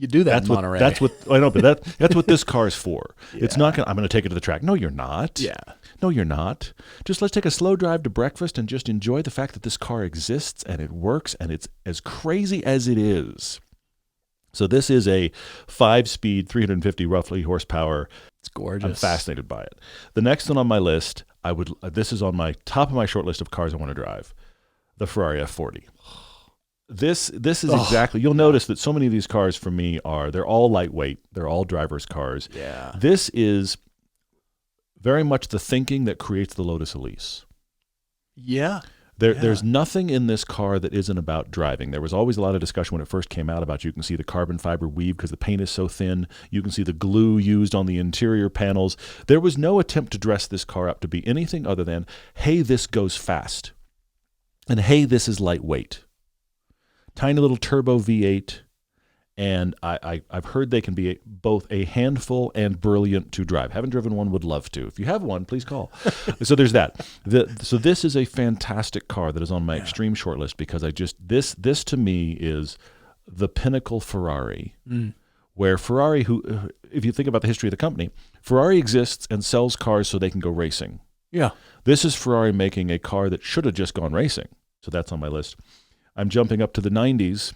You do that in Monterey. That's what I know, but that's what this car is for. Yeah. It's not I'm going to take it to the track. No, you're not. Yeah. No, you're not. Just let's take a slow drive to breakfast and just enjoy the fact that this car exists and it works and it's as crazy as it is. So this is a 5-speed, 350 roughly horsepower. It's gorgeous. I'm fascinated by it. The next one on my list, this is on my top of my short list of cars I want to drive, the Ferrari F40. This is exactly, you'll notice that so many of these cars for me they're all lightweight. They're all driver's cars. Yeah. This is very much the thinking that creates the Lotus Elise. Yeah. There's nothing in this car that isn't about driving. There was always a lot of discussion when it first came out about you can see the carbon fiber weave because the paint is so thin. You can see the glue used on the interior panels. There was no attempt to dress this car up to be anything other than, hey, this goes fast. And hey, this is lightweight. Tiny little turbo V8, and I've heard they can be both a handful and brilliant to drive. Haven't driven one, would love to. If you have one, please call. So there's that. So this is a fantastic car that is on my extreme short list because this to me is the pinnacle Ferrari, where Ferrari, who if you think about the history of the company, Ferrari exists and sells cars so they can go racing. Yeah. This is Ferrari making a car that should have just gone racing. So that's on my list. I'm jumping up to the 90s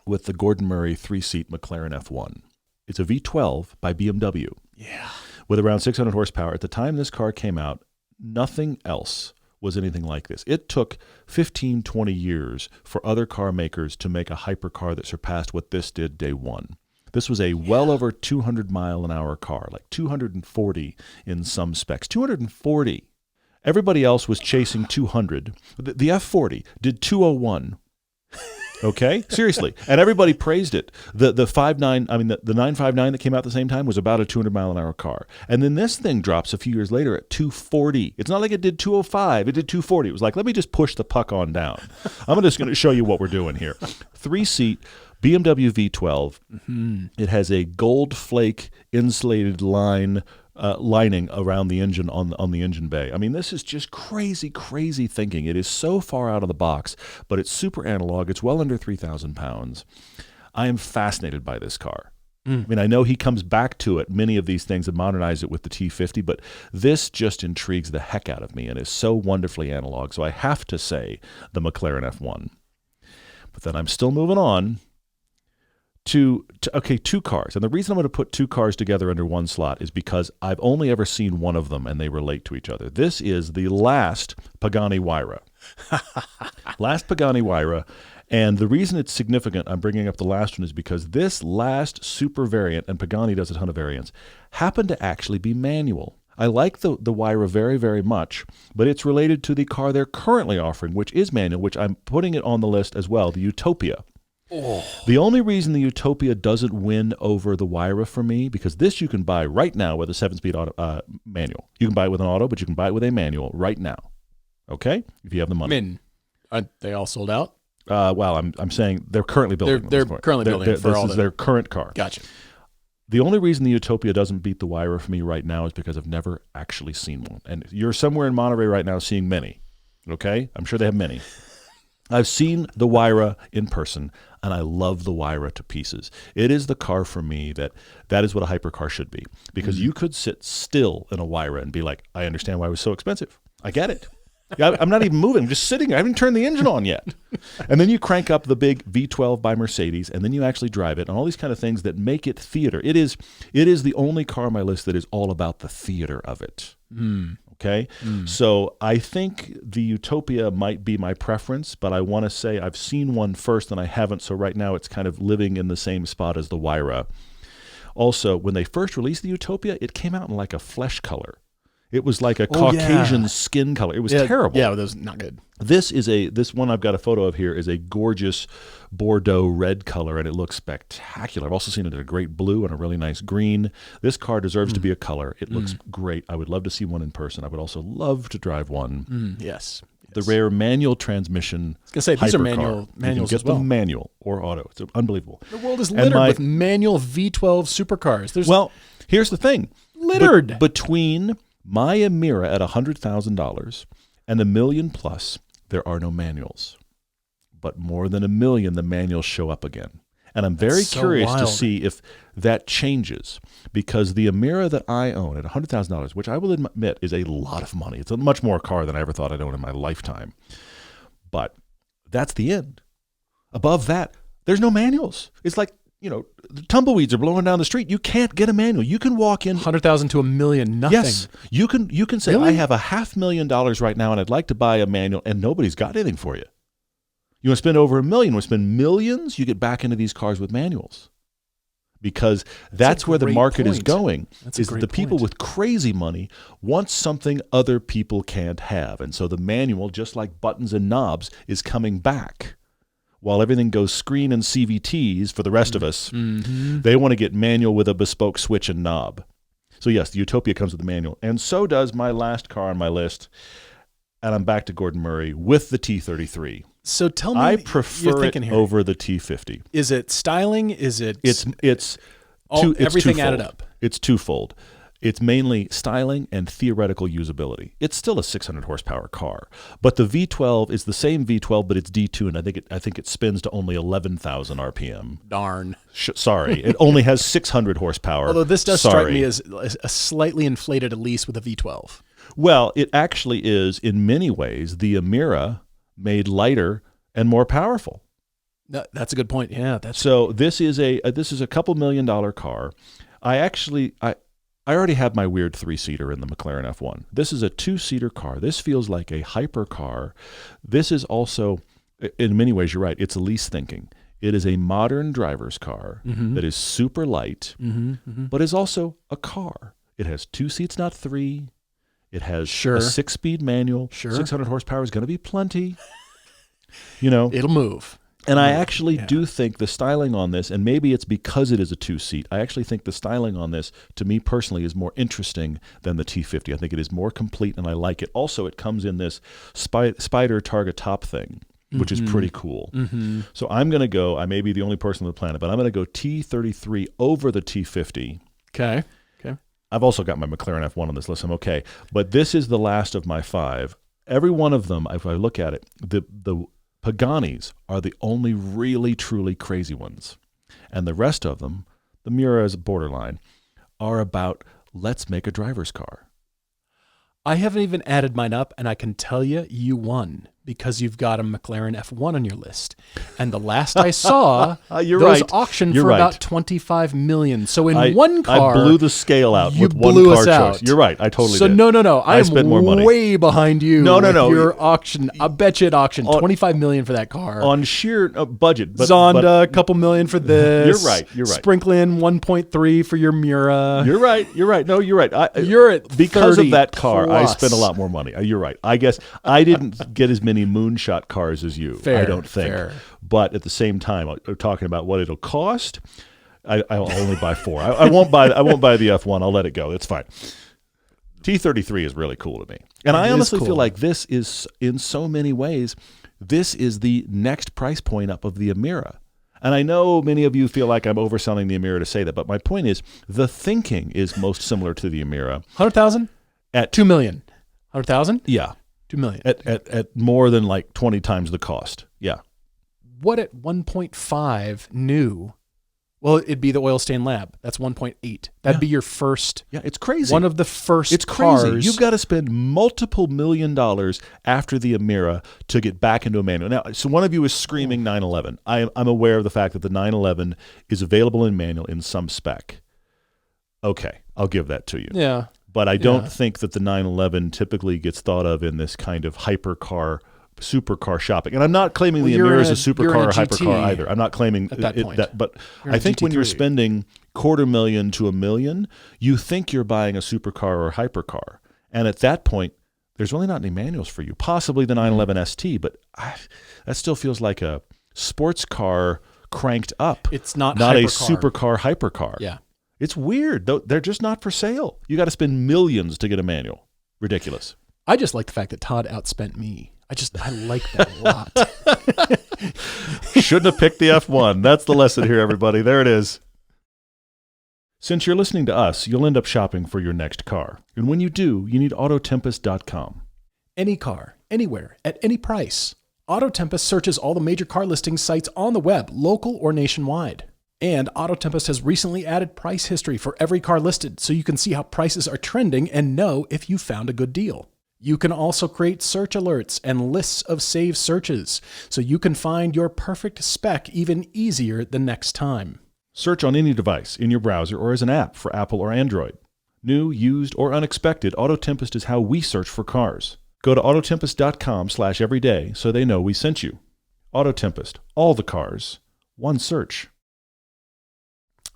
with the Gordon Murray 3-seat McLaren F1. It's a V12 by BMW. Yeah. With around 600 horsepower. At the time this car came out, nothing else was anything like this. It took 15, 20 years for other car makers to make a hypercar that surpassed what this did day one. This was a well over 200-mile-an-hour car, like 240 in some specs. 240. Everybody else was chasing 200. The F40 did 201. Okay, seriously, and everybody praised it. The 959 that came out at the same time was about a 200-mile-an-hour car, and then this thing drops a few years later at 240. It's not like it did 205; it did 240. It was like, let me just push the puck on down. I'm just going to show you what we're doing here. 3-seat BMW V12. Mm-hmm. It has a gold flake insulated lining around the engine on the engine bay. I mean, this is just crazy thinking. It is so far out of the box, but it's super analog. It's well under 3,000 pounds. I am fascinated by this car. I mean, I know he comes back to it, many of these things, and modernize it with the T50, but this just intrigues the heck out of me and is so wonderfully analog. So I have to say the McLaren F1. But then I'm still moving on to two cars. And the reason I'm going to put two cars together under one slot is because I've only ever seen one of them and they relate to each other. This is the last Pagani Huayra. Last Pagani Huayra. And the reason it's significant, I'm bringing up the last one, is because this last super variant, and Pagani does a ton of variants, happened to actually be manual. I like the Huayra very, very much, but it's related to the car they're currently offering, which is manual, which I'm putting it on the list as well, the Utopia. Oh. The only reason the Utopia doesn't win over the Huayra for me, because this you can buy right now with a 7-speed auto, manual. You can buy it with an auto, but you can buy it with a manual right now. Okay? If you have the money. I mean, aren't they all sold out? Well, I'm saying they're currently building. They're currently building it for all. This is their current car. Gotcha. The only reason the Utopia doesn't beat the Huayra for me right now is because I've never actually seen one. And you're somewhere in Monterey right now seeing many. Okay? I'm sure they have many. I've seen the Huayra in person, and I love the Huayra to pieces. It is the car for me that is what a hypercar should be. Because you could sit still in a Huayra and be like, I understand why it was so expensive. I get it. I'm not even moving. I'm just sitting there. I haven't turned the engine on yet. And then you crank up the big V12 by Mercedes, and then you actually drive it, and all these kind of things that make it theater. It is the only car on my list that is all about the theater of it. Okay? So I think the Utopia might be my preference, but I want to say I've seen one first and I haven't, so right now it's kind of living in the same spot as the Huayra. Also, when they first released the Utopia, it came out in like a flesh color. It was like a Oh, Caucasian yeah. skin color. It was terrible. Yeah, that was not good. This one I've got a photo of here is a gorgeous Bordeaux red color, and it looks spectacular. I've also seen it in a great blue and a really nice green. This car deserves to be a color. It looks great. I would love to see one in person. I would also love to drive one. Yes. The rare manual transmission. I was gonna say these are hypercar. manuals You as can get well. them manual or auto. It's unbelievable. The world is littered with manual V12 supercars. Well, here's the thing. Littered. Between my Emira at $100,000 and the $1 million plus, there are no manuals. But more than $1 million, the manuals show up again. And I'm very curious to see if that changes, because the Emira that I own at $100,000, which I will admit is a lot of money. It's a much more car than I ever thought I'd own in my lifetime. But that's the end. Above that, there's no manuals. It's like, the tumbleweeds are blowing down the street. You can't get a manual. You can walk in 100,000 to $1 million, nothing. Yes, you can say, Really? I have $500,000 right now, and I'd like to buy a manual, and nobody's got anything for you. You want to spend over $1 million, you want to spend millions, you get back into these cars with manuals. Because that's where the market is going, is that the people with crazy money want something other people can't have. And so the manual, just like buttons and knobs, is coming back. While everything goes screen and CVTs for the rest of us, they want to get manual with a bespoke switch and knob. So yes, the Utopia comes with the manual. And so does my last car on my list. And I'm back to Gordon Murray with the T33. So tell me, I prefer it over the T50. Is it styling? Is it it's everything twofold. added up? It's twofold. It's mainly styling and theoretical usability. It's still a 600 horsepower car, but the V12 is the same V12, but it's D2, and I think it spins to only 11,000 RPM. Darn. Sorry, it only has 600 horsepower. Although this does strike me as a slightly inflated Elise with a V12. Well, it actually is in many ways the Emira made lighter and more powerful. That's a good point. Yeah, so this is a couple $1 million car. I already have my weird 3-seater in the McLaren F1. This is a 2-seater car. This feels like a hypercar. This is also, in many ways, you're right, it's Elise thinking. It is a modern driver's car that is super light, but is also a car. It has 2 seats, not 3. It has a 6-speed manual. 600 horsepower is going to be plenty. It'll move. And I actually do think the styling on this, and maybe it's because it is a 2-seat, I actually think the styling on this, to me personally, is more interesting than the T50. I think it is more complete, and I like it. Also, it comes in this spider target top thing, which is pretty cool. So I'm going to go, I may be the only person on the planet, but I'm going to go T33 over the T50. Okay. I've also got my McLaren F1 on this list. I'm okay. But this is the last of my 5. Every one of them, if I look at it, the Paganis are the only really, truly crazy ones. And the rest of them, the Miura is borderline, are about, let's make a driver's car. I haven't even added mine up, and I can tell you won, because you've got a McLaren F1 on your list. And the last I saw, those auctioned for about $25 million. So in one car, I blew the scale out you with one blew car us choice. out. You're right. I totally did. So no. I spent more money. Way behind you. No. Your auction. I bet you it auctioned $25 million for that car. On sheer budget. Zonda, a couple million for this. You're right. Sprinkle in 1.3 for your Miura. You're right. No, you're right. You're at because of that car, plus. I spent a lot more money. You're right. I guess I didn't get as many moonshot cars as you. Fair, I don't think. Fair. But at the same time, we're talking about what it'll cost. I'll only buy 4. I won't buy the F1. I'll let it go. It's fine. T33 is really cool to me. And I honestly feel like this is, in so many ways, this is the next price point up of the Emira. And I know many of you feel like I'm overselling the Emira to say that, but my point is the thinking is most similar to the Emira. 100,000? At $2 million. 100,000? Yeah. $2 million. At more than like 20 times the cost. Yeah. What at 1.5 new? Well, it'd be the oil stain lab. That's 1.8. That'd be your first. Yeah, it's crazy. One of the first It's cars. crazy. You've got to spend multiple $1 million after the Emira to get back into a manual. Now, so one of you is screaming 911. I'm aware of the fact that the 911 is available in manual in some spec. Okay, I'll give that to you. Yeah. But I don't think that the 911 typically gets thought of in this kind of hypercar, supercar shopping. And I'm not claiming the Emira is a supercar or hypercar either. I'm not claiming at that point. But I think when you're spending $250,000 to $1 million, you think you're buying a supercar or hypercar. And at that point, there's really not any manuals for you. Possibly the 911 ST, but that still feels like a sports car cranked up. It's not a hypercar. supercar hypercar. Yeah. It's weird. They're just not for sale. You got to spend millions to get a manual. Ridiculous. I just like the fact that Todd outspent me. I like that a lot. Shouldn't have picked the F1. That's the lesson here, everybody. There it is. Since you're listening to us, you'll end up shopping for your next car. And when you do, you need Autotempest.com. Any car, anywhere, at any price. Autotempest searches all the major car listing sites on the web, local or nationwide. And Autotempest has recently added price history for every car listed, so you can see how prices are trending and know if you found a good deal. You can also create search alerts and lists of saved searches, so you can find your perfect spec even easier the next time. Search on any device, in your browser, or as an app for Apple or Android. New, used, or unexpected, Autotempest is how we search for cars. Go to Autotempest.com/everyday so they know we sent you. Autotempest, all the cars, one search.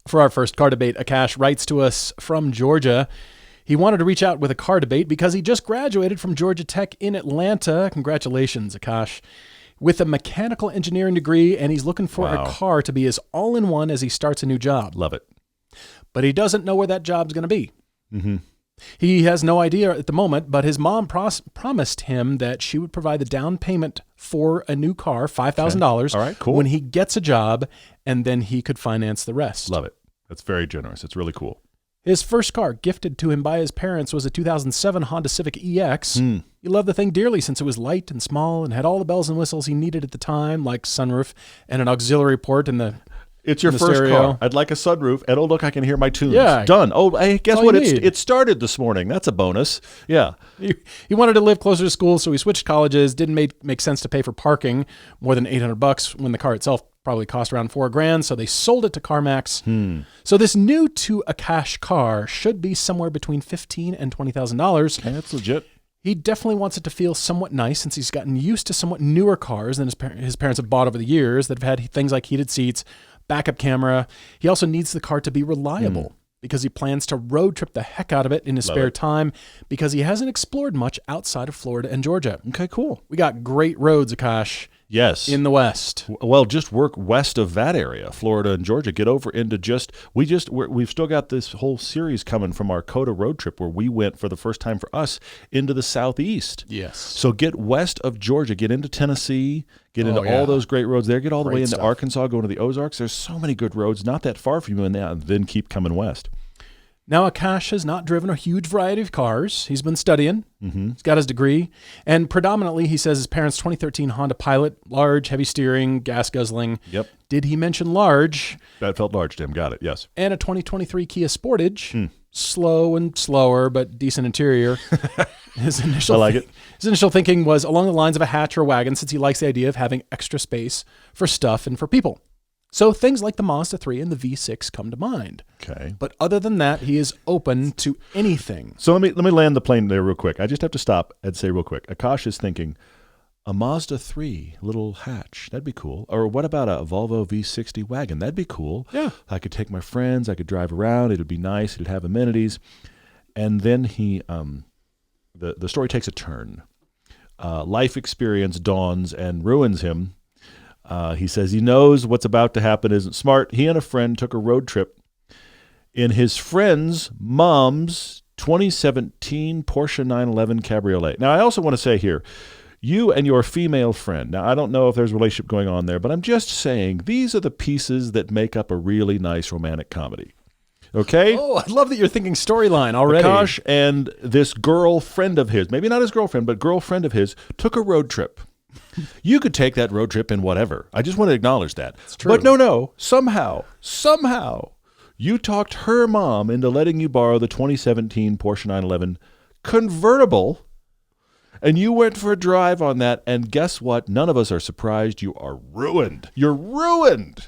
For our first car debate, Akash writes to us from Georgia. He wanted to reach out with a car debate because he just graduated from Georgia Tech in Atlanta. Congratulations, Akash. With a mechanical engineering degree, and he's looking for a car to be as all-in-one as he starts a new job. Love it. But he doesn't know where that job's going to be. Mm-hmm. He has no idea at the moment, but his mom promised him that she would provide the down payment for a new car, $5,000, All right, cool. when he gets a job, and then he could finance the rest. Love it. That's very generous. It's really cool. His first car, gifted to him by his parents, was a 2007 Honda Civic EX. He loved the thing dearly since it was light and small and had all the bells and whistles he needed at the time, like sunroof and an auxiliary port in the It's your first stereo. car. I'd like a sunroof, and oh, look, I can hear my tunes. Yeah. Done. Oh, hey, guess all what? you need. It started this morning. That's a bonus. Yeah. He wanted to live closer to school, so he switched colleges. Didn't make sense to pay for parking more than $800 when the car itself probably cost around $4,000. So they sold it to CarMax. So this new to Akash car should be somewhere between $15,000 and $20,000. Okay, that's legit. He definitely wants it to feel somewhat nice since he's gotten used to somewhat newer cars than his parents have bought over the years that have had things like heated seats, backup camera. He also needs the car to be reliable because he plans to road trip the heck out of it in his spare time because he hasn't explored much outside of Florida and Georgia. Okay, cool. We got great roads, Akash. Yes. In the West. Well, just work west of that area, Florida and Georgia. Get over into we've still got this whole series coming from our COTA road trip where we went for the first time for us into the Southeast. Yes. So get west of Georgia, get into Tennessee, get into all those great roads there, get all the way into Arkansas, go into the Ozarks. There's so many good roads, not that far from you, and then keep coming west. Now, Akash has not driven a huge variety of cars. He's been studying. He's got his degree. And predominantly, he says his parents' 2013 Honda Pilot, large, heavy steering, gas guzzling. Yep. Did he mention large? That felt large to him. Got it. Yes. And a 2023 Kia Sportage. Slow and slower, but decent interior. His initial thinking was along the lines of a hatch or a wagon since he likes the idea of having extra space for stuff and for people. So things like the Mazda 3 and the V6 come to mind. Okay. But other than that, he is open to anything. So let me land the plane there real quick. I just have to stop and say real quick. Akash is thinking, a Mazda 3 little hatch, that'd be cool. Or what about a Volvo V60 wagon? That'd be cool. Yeah. I could take my friends. I could drive around. It'd be nice. It'd have amenities. And then he, the story takes a turn. Life experience dawns and ruins him. He says he knows what's about to happen isn't smart. He and a friend took a road trip in his friend's mom's 2017 Porsche 911 Cabriolet. Now, I also want to say here, you and your female friend, now I don't know if there's a relationship going on there, but I'm just saying these are the pieces that make up a really nice romantic comedy. Okay? Oh, I love that you're thinking storyline already. Akash and this girlfriend of his, maybe not his girlfriend, but girlfriend of his, took a road trip. You could take that road trip in whatever. I just want to acknowledge that. It's true. But no, somehow, you talked her mom into letting you borrow the 2017 Porsche 911 convertible, and you went for a drive on that, and guess what? None of us are surprised. You are ruined. You're ruined.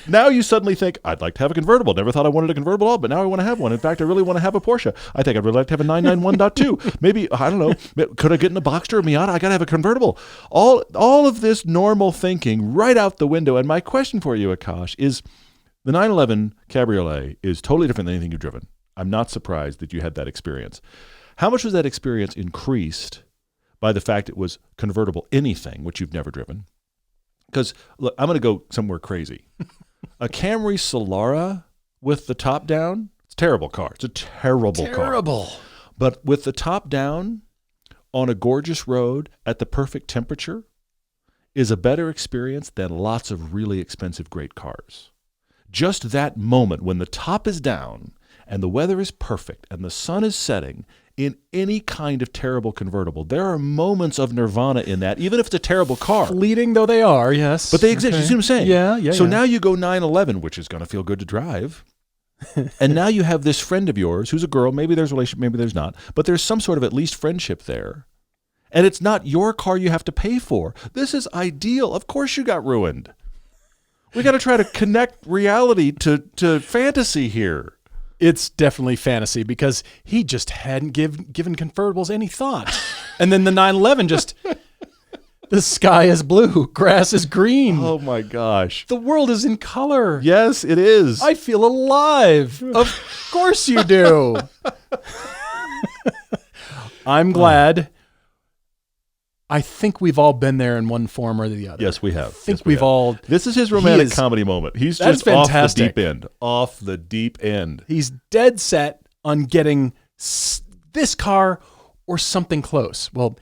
Now you suddenly think, I'd like to have a convertible. Never thought I wanted a convertible at all, but now I want to have one. In fact, I really want to have a Porsche. I think I'd really like to have a 991.2. Maybe, I don't know, could I get in a Boxster or a Miata? I got to have a convertible. All of this normal thinking right out the window. And my question for you, Akash, is the 911 Cabriolet is totally different than anything you've driven. I'm not surprised that you had that experience. How much was that experience increased by the fact it was convertible anything, which you've never driven? Because, look, I'm going to go somewhere crazy. A Camry Solara with the top down, it's a terrible car. It's a terrible car. But with the top down on a gorgeous road at the perfect temperature is a better experience than lots of really expensive, great cars. Just that moment when the top is down and the weather is perfect and the sun is setting in any kind of terrible convertible, there are moments of nirvana in that, even if it's a terrible car. Fleeting though they are, yes. But they exist. Okay. You see what I'm saying? Yeah. So now you go 911, which is going to feel good to drive. And now you have this friend of yours who's a girl. Maybe there's a relationship, maybe there's not. But there's some sort of at least friendship there. And it's not your car you have to pay for. This is ideal. Of course you got ruined. We got to try to connect reality to fantasy here. It's definitely fantasy because he just hadn't given convertibles any thought. And then the 911 just, the sky is blue, grass is green. Oh my gosh. The world is in color. Yes, it is. I feel alive. Of course you do. I'm glad. I think we've all been there in one form or the other. Yes, we have. I think we've all. This is his romantic comedy moment. He's just fantastic. Off the deep end. Off the deep end. He's dead set on getting this car or something close. Well,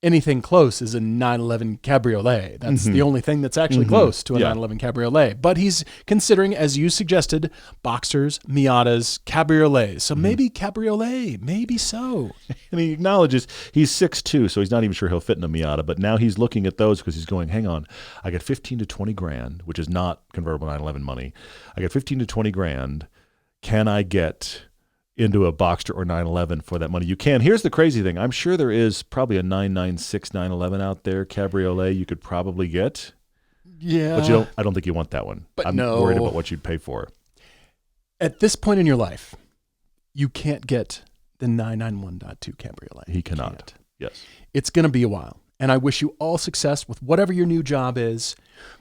anything close is a 911 Cabriolet. That's the only thing that's actually close to a 911 Cabriolet. But he's considering, as you suggested, Boxsters, Miatas, Cabriolets. So maybe Cabriolet, maybe so. And he acknowledges he's 6'2", so he's not even sure he'll fit in a Miata. But now he's looking at those because he's going, hang on, I got 15 to 20 grand, which is not convertible 911 money. I got 15 to 20 grand. Can I get into a Boxster or 911 for that money? You can. Here's the crazy thing. I'm sure there is probably a 996 911 out there, Cabriolet you could probably get. Yeah. But I don't think you want that one. But I'm no. worried about what you'd pay for. At this point in your life, you can't get the 991.2 Cabriolet. He cannot. Yes. It's going to be a while. And I wish you all success with whatever your new job is.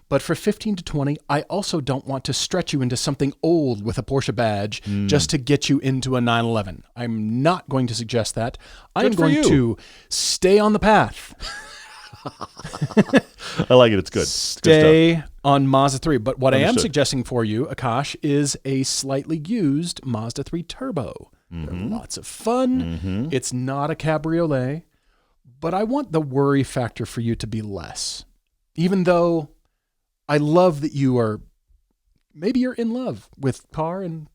But for 15 to 20, I also don't want to stretch you into something old with a Porsche badge just to get you into a 911. I'm not going to suggest that. I'm going to stay on the path. I like it. It's good. Stay on Mazda 3. But what I am suggesting for you, Akash, is a slightly used Mazda 3 Turbo. They're lots of fun. It's not a cabriolet, but I want the worry factor for you to be less. Even though I love that maybe you're in love with car and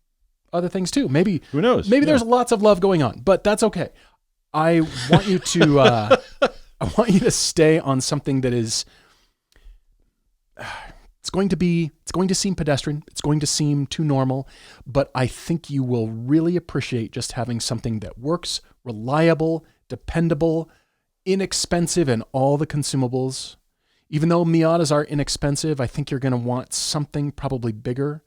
other things too. Maybe, who knows? Maybe there's lots of love going on, but that's okay. I want you to, stay on something that is, it's going to seem pedestrian. It's going to seem too normal, but I think you will really appreciate just having something that works, reliable, dependable, inexpensive, and all the consumables. Even though Miatas are inexpensive, I think you're going to want something probably bigger.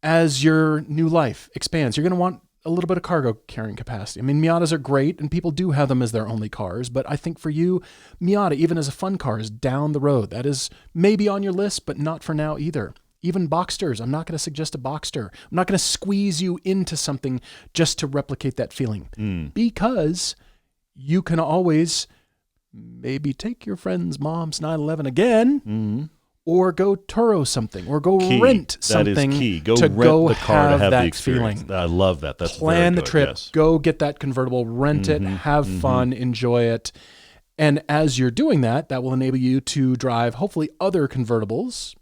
As your new life expands, you're going to want a little bit of cargo carrying capacity. I mean, Miatas are great, and people do have them as their only cars, but I think for you, Miata, even as a fun car, is down the road. That is maybe on your list, but not for now either. Even Boxsters, I'm not going to suggest a Boxster. I'm not going to squeeze you into something just to replicate that feeling. Because you can always maybe take your friend's mom's 911 again, or go Turo something, or go rent something. That is key. Go to rent go the car to have that the experience. feeling. I love that. That's Plan very the good. trip. Yes. Go get that convertible. Rent it. Have fun. Enjoy it. And as you're doing that, that will enable you to drive hopefully other convertibles.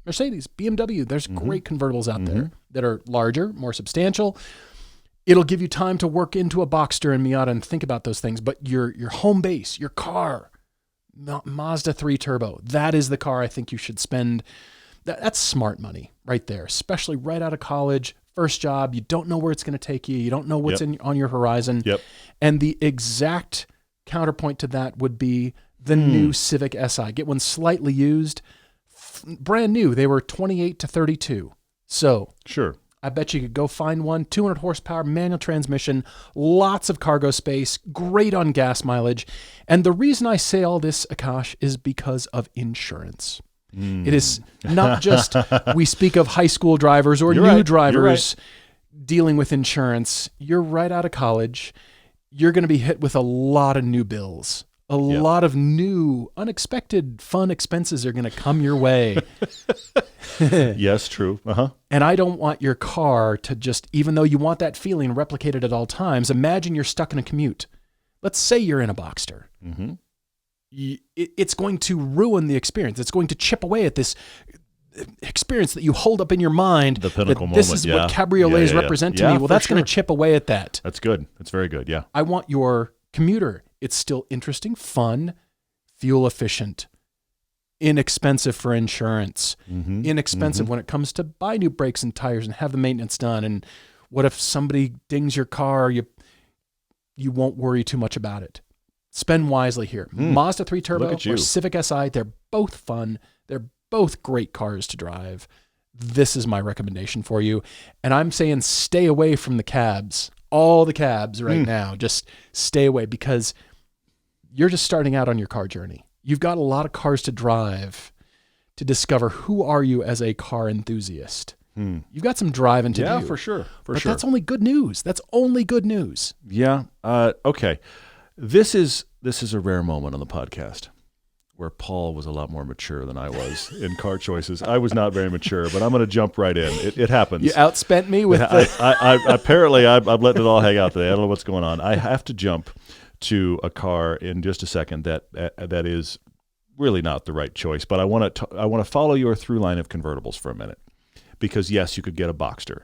Mercedes, BMW. There's great convertibles out there that are larger, more substantial. It'll give you time to work into a Boxster and Miata and think about those things. But your home base, your car, Mazda 3 Turbo, that is the car I think you should spend. That's smart money right there, especially right out of college, first job. You don't know where it's going to take you. You don't know what's on your horizon. And the exact counterpoint to that would be the new Civic Si. Get one slightly used, brand new. They were 28 to 32. So sure. I bet you could go find one, 200 horsepower, manual transmission, lots of cargo space, great on gas mileage. And the reason I say all this, Akash, is because of insurance. It is not just we speak of high school drivers or new drivers dealing with insurance, you're right out of college. You're going to be hit with a lot of new bills. A lot of new, unexpected, fun expenses are going to come your way. Yes, true. And I don't want your car to just, even though you want that feeling replicated at all times, imagine you're stuck in a commute. Let's say you're in a Boxster. Mm-hmm. It's going to ruin the experience. It's going to chip away at this experience that you hold up in your mind. The pinnacle moment. This is what cabriolets represent to me. Well, that's going to chip away at that. That's good. That's very good. Yeah. I want your commuter. It's still interesting, fun, fuel efficient, inexpensive for insurance, inexpensive when it comes to buy new brakes and tires and have the maintenance done. And what if somebody dings your car? You won't worry too much about it. Spend wisely here. Mazda 3 Turbo or Civic Si, they're both fun. They're both great cars to drive. This is my recommendation for you. And I'm saying stay away from the cabs. All the cabs right now. Just stay away because you're just starting out on your car journey. You've got a lot of cars to drive to discover who are you as a car enthusiast. You've got some driving to do. Yeah, for sure. But that's only good news. That's only good news. Yeah. Okay. This is a rare moment on the podcast where Paul was a lot more mature than I was in car choices. I was not very mature, but I'm going to jump right in. It happens. You outspent me with apparently I'm letting it all hang out today. I don't know what's going on. I have to jump to a car in just a second that is really not the right choice. But I want to follow your through line of convertibles for a minute, because yes, you could get a Boxster,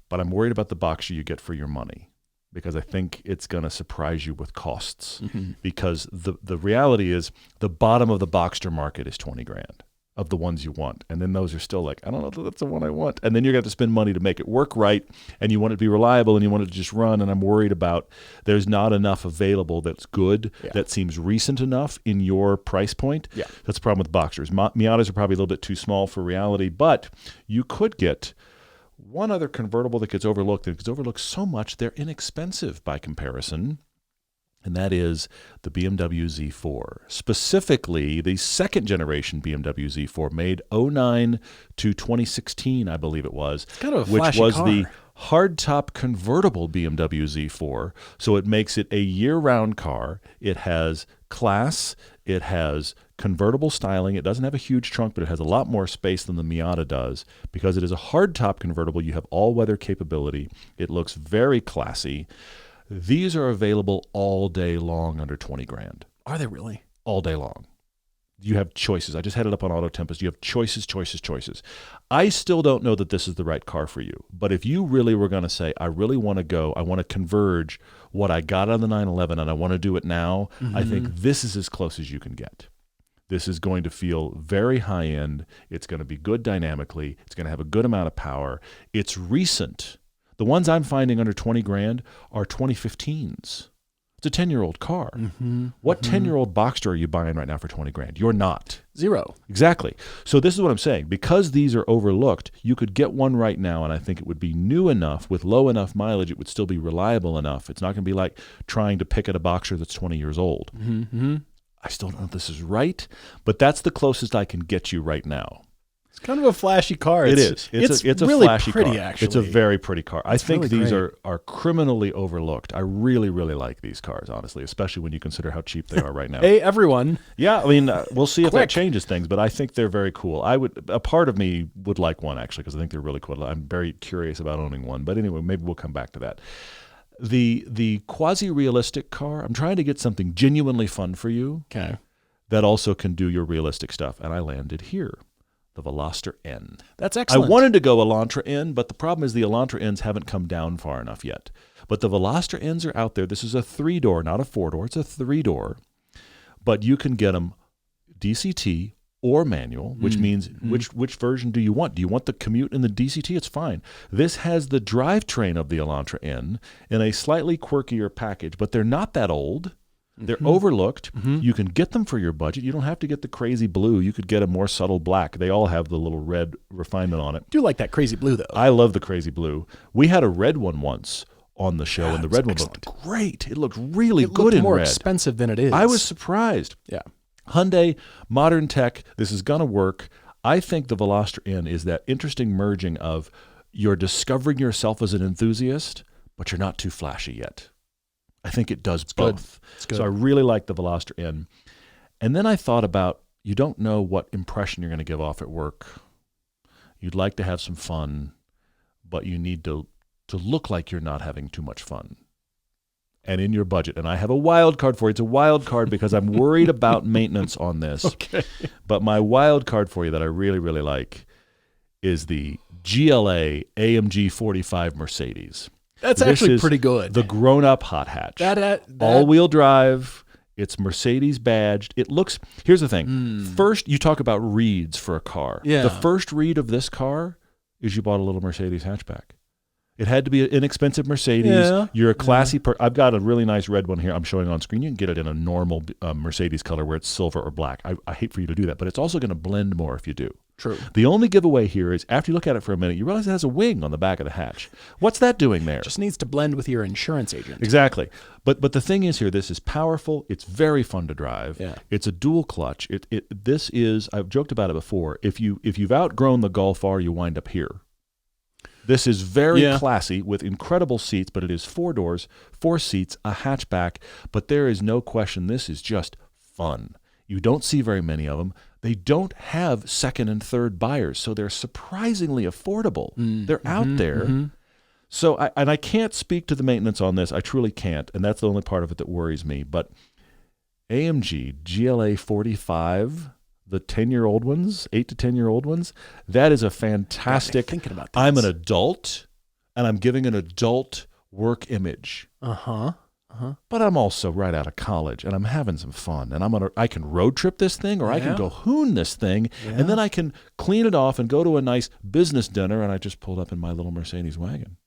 but I'm worried about the Boxster you get for your money, because I think it's going to surprise you with costs. Because the reality is the bottom of the Boxster market is $20,000 of the ones you want. And then those are still like, I don't know if that's the one I want. And then you're going to have to spend money to make it work right. And you want it to be reliable and you want it to just run. And I'm worried about there's not enough available that's good, that seems recent enough in your price point. Yeah. That's the problem with Boxsters. Miatas are probably a little bit too small for reality, but you could get one other convertible that gets overlooked. It gets overlooked so much, they're inexpensive by comparison. And that is the BMW Z4, specifically the second generation BMW Z4 made 09 to 2016, I believe it was, kind of a which was car. the hardtop convertible BMW Z4. So it makes it a year-round car. It has class. It has convertible styling. It doesn't have a huge trunk, but it has a lot more space than the Miata does. Because it is a hardtop convertible, you have all-weather capability. It looks very classy. These are available all day long under $20,000. Are they really? All day long. You have choices. I just had it up on Auto Tempest. You have choices. I still don't know that this is the right car for you. But if you really were going to say, I really want to go, I want to converge what I got on the 911 and I want to do it now, I think this is as close as you can get. This is going to feel very high end. It's going to be good dynamically. It's going to have a good amount of power. It's recent. The ones I'm finding under $20,000 are 2015s. It's a 10-year-old car. What 10-year-old Boxster are you buying right now for $20,000? You're not. Zero. Exactly. So this is what I'm saying. Because these are overlooked, you could get one right now, and I think it would be new enough with low enough mileage. It would still be reliable enough. It's not going to be like trying to pick at a Boxster that's 20 years old. I still don't know if this is right, but that's the closest I can get you right now. It's kind of a flashy car. It is. It's a really flashy pretty, car. actually. It's a very pretty car. I think really these great. are criminally overlooked. I really, really like these cars, honestly, especially when you consider how cheap they are right now. Hey, everyone. Yeah, I mean, we'll see if that Quick. changes things, but I think they're very cool. A part of me would like one, actually, because I think they're really cool. I'm very curious about owning one. But anyway, maybe we'll come back to that. The quasi-realistic car, I'm trying to get something genuinely fun for you. Okay. That also can do your realistic stuff, and I landed here. The Veloster N. That's excellent. I wanted to go Elantra N, but the problem is the Elantra Ns haven't come down far enough yet. But the Veloster Ns are out there. This is a 3-door, not a 4-door. It's a 3-door. But you can get them DCT or manual, which means which version do you want? Do you want the commute in the DCT? It's fine. This has the drivetrain of the Elantra N in a slightly quirkier package, but they're not that old. They're overlooked. You can get them for your budget. You don't have to get the crazy blue. You could get a more subtle black. They all have the little red refinement on it. I do like that crazy blue, though. I love the crazy blue. We had a red one once on the show, and the red one looked great. It looked really good in more red. expensive than it is. I was surprised. Yeah. Hyundai, modern tech, this is going to work. I think the Veloster N is that interesting merging of You're discovering yourself as an enthusiast, but you're not too flashy yet. I think it does both. It's good. So I really like the Veloster N. And then I thought about, you don't know what impression you're going to give off at work. You'd like to have some fun, but you need to look like you're not having too much fun. And in your budget, and I have a wild card for you. It's a wild card because I'm worried about maintenance on this. Okay. But my wild card for you that I really, really like is the GLA AMG 45 Mercedes. That's This actually is pretty good. The grown-up hot hatch. That all-wheel drive. It's Mercedes badged. It looks. Here's the thing. First, you talk about reads for a car. Yeah. The first read of this car is you bought a little Mercedes hatchback. It had to be an inexpensive Mercedes. Yeah. You're a classy I've got a really nice red one here I'm showing on screen. You can get it in a normal Mercedes color where it's silver or black. I hate for you to do that, but it's also going to blend more if you do. True. The only giveaway here is after you look at it for a minute, you realize it has a wing on the back of the hatch. What's that doing there? Just needs to blend with your insurance agent. Exactly. But the thing is here, this is powerful. It's very fun to drive. Yeah. It's a dual clutch. This is, I've joked about it before, if you've outgrown the Golf R, you wind up here. This is very classy with incredible seats, but it is 4 doors, 4 seats, a hatchback. But there is no question this is just fun. You don't see very many of them. They don't have second and third buyers, so they're surprisingly affordable. They're out there. So I can't speak to the maintenance on this. I truly can't, and that's the only part of it that worries me. But AMG GLA 45, the 10-year-old ones, 8 to 10-year-old ones, that is a fantastic. Thinking about this. I'm an adult, and I'm giving an adult work image. But I'm also right out of college, and I'm having some fun, and I can road trip this thing, or I can go hoon this thing, and then I can clean it off and go to a nice business dinner, and I just pulled up in my little Mercedes wagon.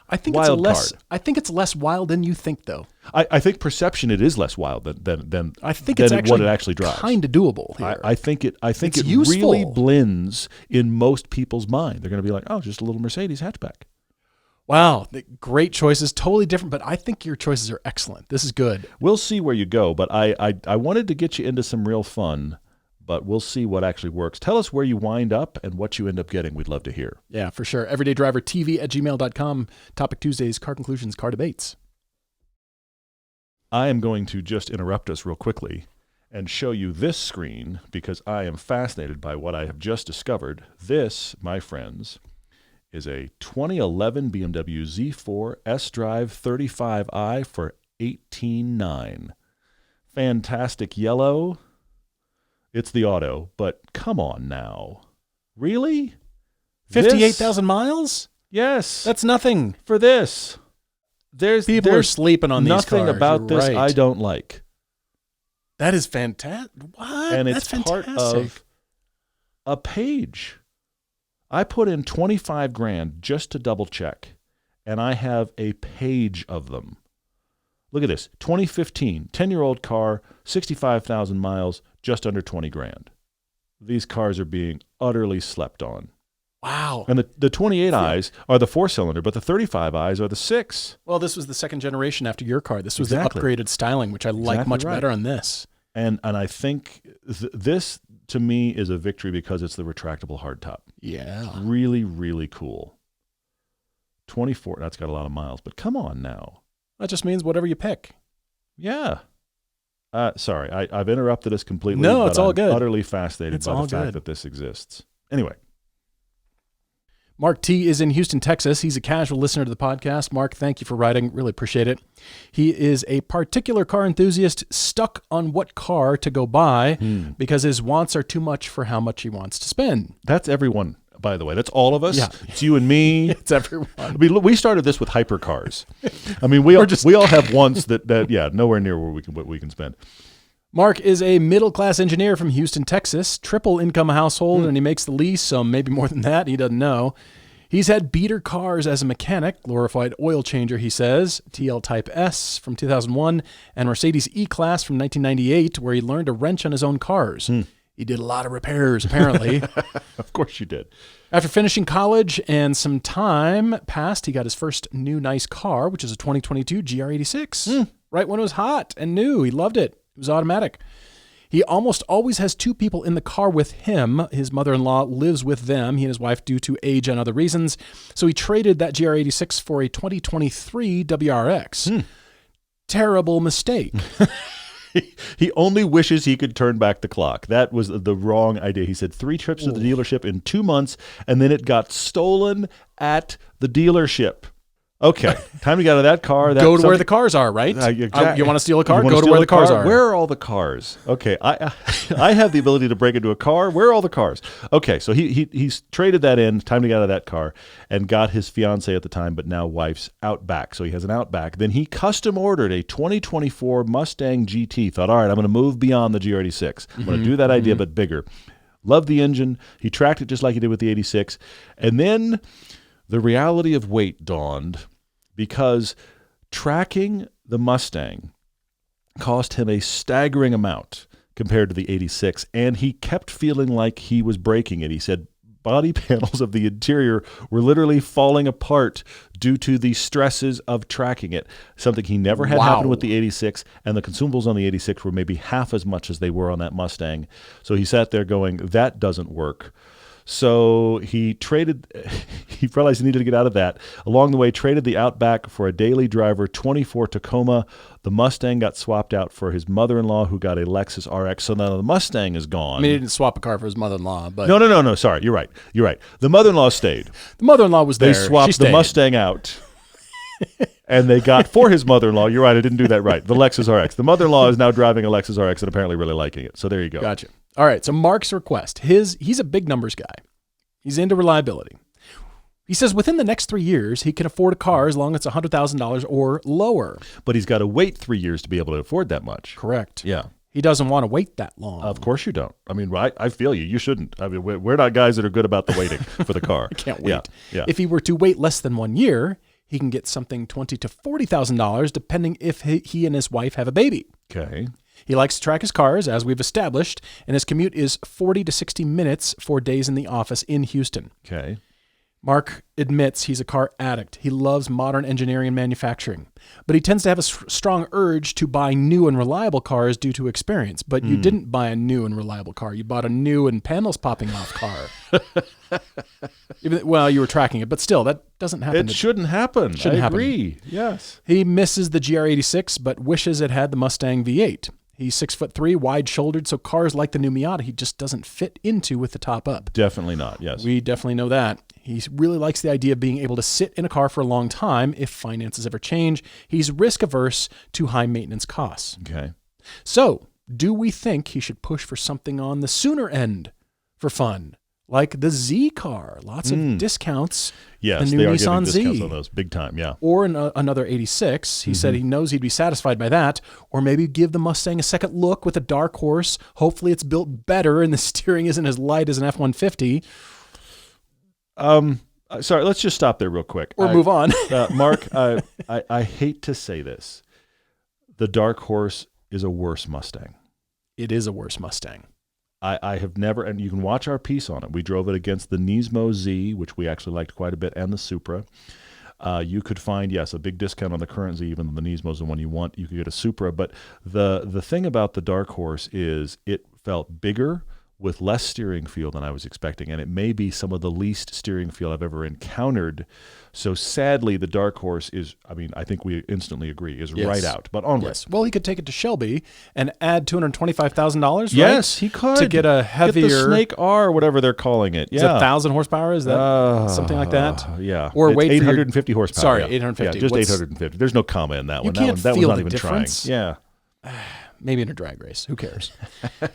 I think it's less wild than you think, though. I think perception it is less wild than I think it's actually what it actually drives. Kind of doable here. I think it useful. really blends in most people's mind. They're going to be like, oh, just a little Mercedes hatchback. Wow, great choices, totally different, but I think your choices are excellent. This is good. We'll see where you go, but I wanted to get you into some real fun, but we'll see what actually works. Tell us where you wind up and what you end up getting. We'd love to hear. Yeah, for sure. everydaydrivertv@gmail.com. Topic Tuesdays, car conclusions, car debates. I am going to just interrupt us real quickly and show you this screen because I am fascinated by what I have just discovered. This, my friends, is a 2011 BMW Z4 S-Drive 35i for $18,900. Fantastic yellow. It's the auto, but come on now. Really? 58,000 miles? Yes. That's nothing. For this. People are sleeping on these cars. Nothing about this right. I don't like. That is fantastic. What? And it's part of a page. I put in $25,000 just to double check, and I have a page of them. Look at this. 2015, 10-year-old car, 65,000 miles, just under $20,000. These cars are being utterly slept on. Wow. And the 28i's are the 4-cylinder, but the 35i's are the 6. Well, this was the second generation after your car. This was the upgraded styling, which I like much better on this. And I think this, to me, is a victory because it's the retractable hardtop. Yeah. Really, really cool. 24, that's got a lot of miles, but come on now. That just means whatever you pick. Yeah. Sorry, I've interrupted us completely. No, it's all I'm good. Utterly fascinated by the fact that this exists. Anyway. Mark T. is in Houston, Texas. He's a casual listener to the podcast. Mark, thank you for writing. Really appreciate it. He is a particular car enthusiast stuck on what car to go buy because his wants are too much for how much he wants to spend. That's everyone, by the way. That's all of us. Yeah. It's you and me. It's everyone. I mean, we started this with Hypercars. I mean, we all have wants that nowhere near where we can spend. Mark is a middle-class engineer from Houston, Texas, triple-income household, and he makes the lease, so maybe more than that. He doesn't know. He's had beater cars as a mechanic, glorified oil changer, he says, TL Type S from 2001, and Mercedes E-Class from 1998, where he learned to wrench on his own cars. He did a lot of repairs, apparently. Of course you did. After finishing college and some time passed, he got his first new nice car, which is a 2022 GR86. Right when it was hot and new. He loved it. It was automatic. He almost always has two people in the car with him. His mother-in-law lives with them, he and his wife, due to age and other reasons. So he traded that GR86 for a 2023 WRX. Terrible mistake. He only wishes he could turn back the clock. That was the wrong idea. He said 3 trips to the dealership in 2 months, and then it got stolen at the dealership. Okay, time to get out of that car. Go to where the cars are, right? You want to steal a car? Go to where the cars are. Where are all the cars? Okay, I have the ability to break into a car. Where are all the cars? Okay, so he's traded that in. Time to get out of that car, and got his fiance at the time, but now wife's Outback. So he has an Outback. Then he custom ordered a 2024 Mustang GT. Thought, all right, I'm going to move beyond the GR86. I'm going to do that idea, but bigger. Loved the engine. He tracked it just like he did with the 86, and then the reality of weight dawned, because tracking the Mustang cost him a staggering amount compared to the 86, and he kept feeling like he was breaking it. He said body panels of the interior were literally falling apart due to the stresses of tracking it, something he never had happen with the 86, and the consumables on the 86 were maybe half as much as they were on that Mustang. So he sat there going, that doesn't work. So he realized he needed to get out of that. Along the way, traded the Outback for a daily driver 24 Tacoma. The Mustang got swapped out for his mother-in-law, who got a Lexus RX. So now the Mustang is gone. I mean, he didn't swap a car for his mother-in-law, but No. Sorry, you're right. The mother-in-law stayed. The mother-in-law was there. They swapped the Mustang out. And they got for his mother-in-law. You're right. I didn't do that right. The Lexus RX. The mother-in-law is now driving a Lexus RX and apparently really liking it. So there you go. Gotcha. All right. So Mark's request. He's a big numbers guy. He's into reliability. He says within the next 3 years, he can afford a car as long as it's $100,000 or lower. But he's got to wait 3 years to be able to afford that much. Correct. Yeah. He doesn't want to wait that long. Of course you don't. I mean, right? I feel you. You shouldn't. I mean, we're not guys that are good about the waiting for the car. I can't wait. Yeah. If he were to wait less than 1 year, he can get something $20,000 to $40,000, depending if he and his wife have a baby. Okay. He likes to track his cars, as we've established, and his commute is 40 to 60 minutes for days in the office in Houston. Okay. Mark admits he's a car addict. He loves modern engineering and manufacturing, but he tends to have a strong urge to buy new and reliable cars due to experience. But you didn't buy a new and reliable car. You bought a new and panels popping off car. Well, you were tracking it, but still, that doesn't happen. It shouldn't happen. I agree. Yes. He misses the GR86, but wishes it had the Mustang V8. He's 6'3", wide-shouldered, so cars like the new Miata he just doesn't fit into with the top up. Definitely not, yes. We definitely know that. He really likes the idea of being able to sit in a car for a long time if finances ever change. He's risk-averse to high maintenance costs. Okay. So, do we think he should push for something on the sooner end for fun? Like the Z car, lots of discounts. Yes, the new they are Nissan getting discounts Z. on those, big time, yeah. Or another 86. He said he knows he'd be satisfied by that. Or maybe give the Mustang a second look with a dark horse. Hopefully it's built better and the steering isn't as light as an F-150. Sorry, let's just stop there real quick. Or move on. Mark, I hate to say this. The dark horse is a worse Mustang. It is a worse Mustang. I have never, and you can watch our piece on it. We drove it against the Nismo Z, which we actually liked quite a bit, and the Supra. You could find, yes, a big discount on the current Z, even though the Nismo is the one you want. You could get a Supra. But the thing about the Dark Horse is it felt bigger with less steering feel than I was expecting, and it may be some of the least steering feel I've ever encountered. So sadly, the Dark Horse is, I mean, I think we instantly agree, is right out. But onward. Yes. Well, he could take it to Shelby and add $225,000, right? Yes, he could. To get a heavier... Get the Snake R, whatever they're calling it. Yeah. Is it 1,000 horsepower? Is that something like that? Yeah. Or it's wait 850 horsepower. Sorry, yeah. 850. Yeah, just 850. There's no comma in that one. Can't that feel was not the even difference. trying. Yeah. Maybe in a drag race. Who cares?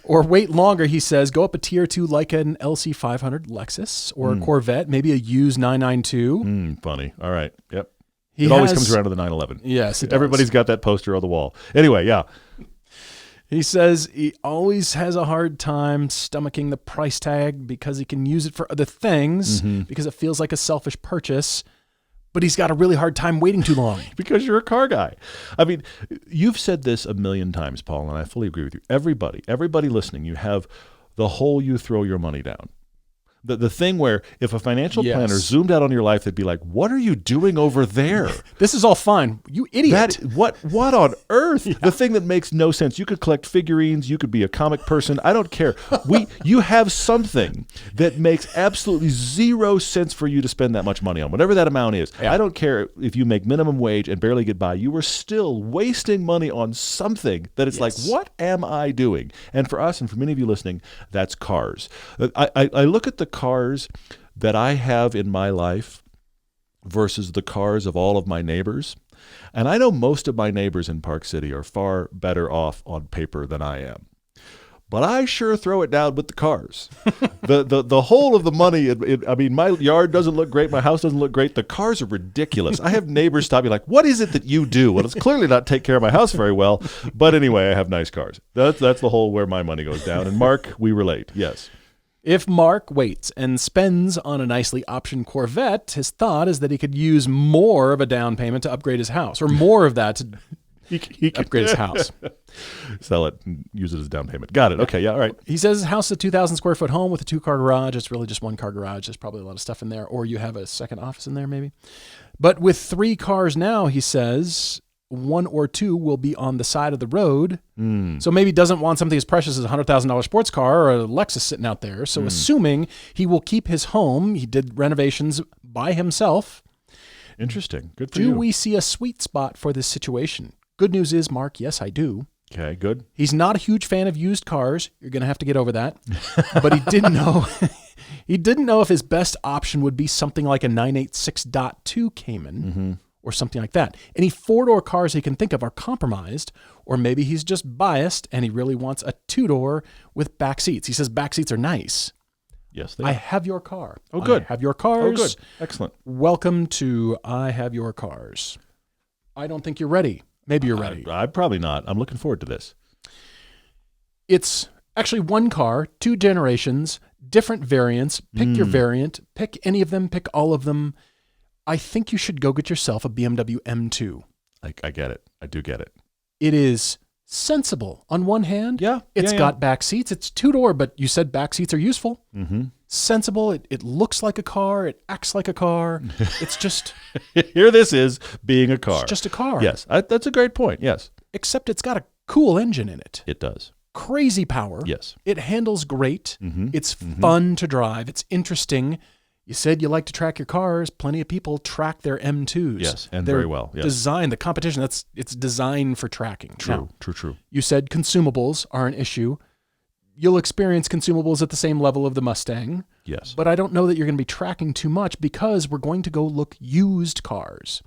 Or wait longer, he says. Go up a tier 2 like an LC500 Lexus or a Corvette, maybe a used 992. Funny. All right. Yep. He always comes around to the 911. Yes, it Everybody's got that poster on the wall. Anyway, yeah. He says he always has a hard time stomaching the price tag because he can use it for other things because it feels like a selfish purchase. But he's got a really hard time waiting too long. Because you're a car guy. I mean, you've said this a million times, Paul, and I fully agree with you. Everybody listening, you have the hole you throw your money down. The thing where if a financial Yes. planner zoomed out on your life, they'd be like, "What are you doing over there? This is all fine. You idiot. What on earth? The thing that makes no sense. You could collect figurines. You could be a comic person. I don't care. You have something that makes absolutely zero sense for you to spend that much money on, whatever that amount is. Yeah. I don't care if you make minimum wage and barely get by. You are still wasting money on something that it's like, what am I doing? And for us, and for many of you listening, that's cars. I look at the cars that I have in my life versus the cars of all of my neighbors. And I know most of my neighbors in Park City are far better off on paper than I am. But I sure throw it down with the cars. The whole of the money, I mean, my yard doesn't look great. My house doesn't look great. The cars are ridiculous. I have neighbors stop me like, what is it that you do? Well, it's clearly not take care of my house very well. But anyway, I have nice cars. That's the whole where my money goes down. And Mark, we relate. Yes. If Mark waits and spends on a nicely optioned Corvette, his thought is that he could use more of a down payment to upgrade his house, or more of that to He could upgrade his house. Sell it and use it as down payment. Got it. Okay. Yeah. All right. He says his house is a 2,000 square foot home with a 2-car garage. It's really just 1-car garage. There's probably a lot of stuff in there, or you have a second office in there maybe. But with 3 cars now, he says 1 or 2 will be on the side of the road. So maybe doesn't want something as precious as a $100,000 sports car or a Lexus sitting out there. So assuming he will keep his home, he did renovations by himself. Interesting. Good for you. Do we see a sweet spot for this situation? Good news is, Mark, yes, I do. Okay, good. He's not a huge fan of used cars. You're going to have to get over that. But he didn't know he didn't know if his best option would be something like a 986.2 Cayman or something like that. Any 4-door cars he can think of are compromised, or maybe he's just biased and he really wants a 2-door with back seats. He says back seats are nice. Yes, they I are. have your car. Oh, good. I have your cars. Oh, good. Excellent. Welcome to I Have Your Cars. I don't think you're ready. Maybe you're ready. I'm probably not. I'm looking forward to this. It's actually 1 car, 2 generations, different variants. Pick your variant. Pick any of them. Pick all of them. I think you should go get yourself a BMW M2. I get it. I do get it. It is sensible. On one hand, it's got back seats. It's 2-door, but you said back seats are useful. Sensible. It looks like a car. It acts like a car. It's just... Here this is being a car. It's just a car. Yes, that's a great point. Yes. Except it's got a cool engine in it. It does. Crazy power. Yes. It handles great. It's fun to drive. It's interesting. You said you like to track your cars. Plenty of people track their M2s. Yes, and They're very well. Yes. Designed, the competition, it's designed for tracking. True, Now, true. you said consumables are an issue. You'll experience consumables at the same level of the Mustang. Yes. But I don't know that you're going to be tracking too much because we're going to go look used cars.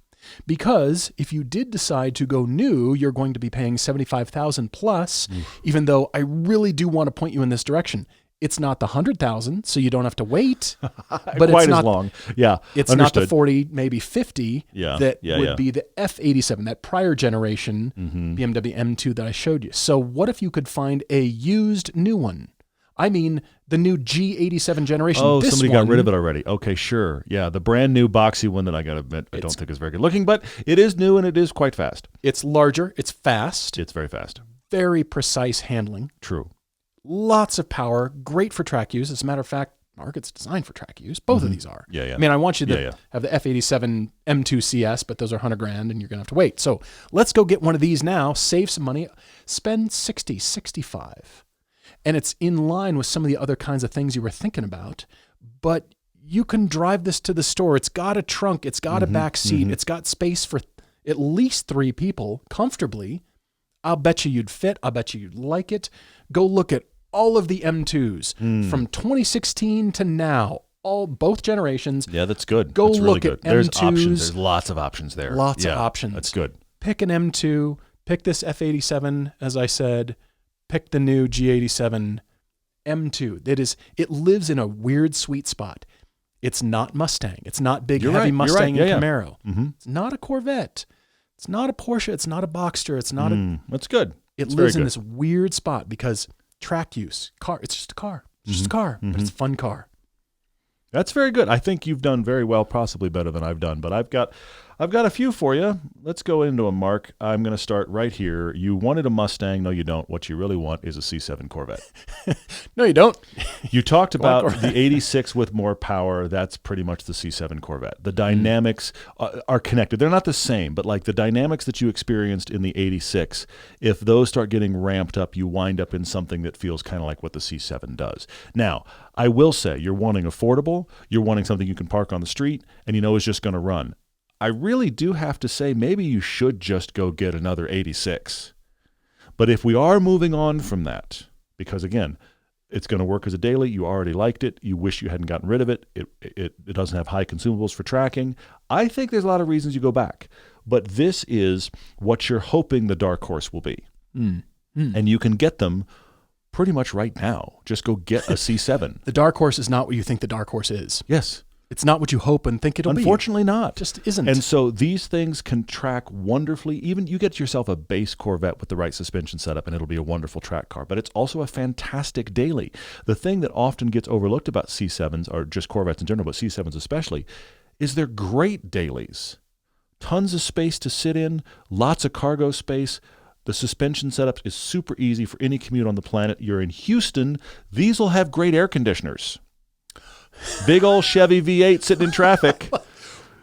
Because if you did decide to go new, you're going to be paying $75,000 plus, even though I really do want to point you in this direction. It's not the $100,000, so you don't have to wait. But Quite it's as not long. Yeah. It's understood. not the 40, maybe 50 that would yeah. be the F87, that prior generation BMW M2 that I showed you. So what if you could find a used new one? I mean, the new G87 generation. Oh, this somebody one, got rid of it already. Okay, sure. Yeah, the brand new boxy one that I got to admit I don't think is very good looking, but it is new and it is quite fast. It's larger. It's fast. It's very fast. Very precise handling. True. Lots of power. Great for track use. As a matter of fact, Mark, it's designed for track use. Both of these are. Yeah. I mean, I want you to have the F87 M2 CS, but those are $100,000 and you're going to have to wait. So let's go get one of these now, save some money, spend $60,000, $65,000. And it's in line with some of the other kinds of things you were thinking about, but you can drive this to the store. It's got a trunk. It's got a back seat. It's got space for at least 3 people comfortably. I'll bet you'd fit. I'll bet you'd like it. Go look at all of the M2s from 2016 to now, both generations. Yeah, that's good. Go that's really look good. at There's M2s. options. There's lots of options there. Lots of options. That's good. Pick an M2. Pick this F87, as I said. Pick the new G87 M2. It lives in a weird sweet spot. It's not Mustang. It's not big, heavy Mustang and Camaro. It's not a Corvette. It's not a Porsche. It's not a Boxster. It's not a... That's good. It lives in this weird spot because track use. Car. It's just a car. It's just a car, but it's a fun car. That's very good. I think you've done very well, possibly better than I've done. But I've got a few for you. Let's go into them, Mark. I'm going to start right here. You wanted a Mustang. No, you don't. What you really want is a C7 Corvette. No, you don't. You talked about the 86 with more power. That's pretty much the C7 Corvette. The dynamics are connected. They're not the same, but like the dynamics that you experienced in the 86, if those start getting ramped up, you wind up in something that feels kind of like what the C7 does. Now, I will say you're wanting affordable. You're wanting something you can park on the street and you know is just going to run. I really do have to say maybe you should just go get another 86. But if we are moving on from that, because again, it's going to work as a daily, you already liked it, you wish you hadn't gotten rid of it, it doesn't have high consumables for tracking, I think there's a lot of reasons you go back. But this is what you're hoping the dark horse will be. And you can get them pretty much right now. Just go get a C7. The dark horse is not what you think the dark horse is. Yes. It's not what you hope and think it'll be. Unfortunately not. Just isn't. And so these things can track wonderfully. Even you get yourself a base Corvette with the right suspension setup and it'll be a wonderful track car. But it's also a fantastic daily. The thing that often gets overlooked about C7s, or just Corvettes in general, but C7s especially, is they're great dailies. Tons of space to sit in, lots of cargo space. The suspension setup is super easy for any commute on the planet. You're in Houston. These will have great air conditioners. Big old Chevy V8 sitting in traffic.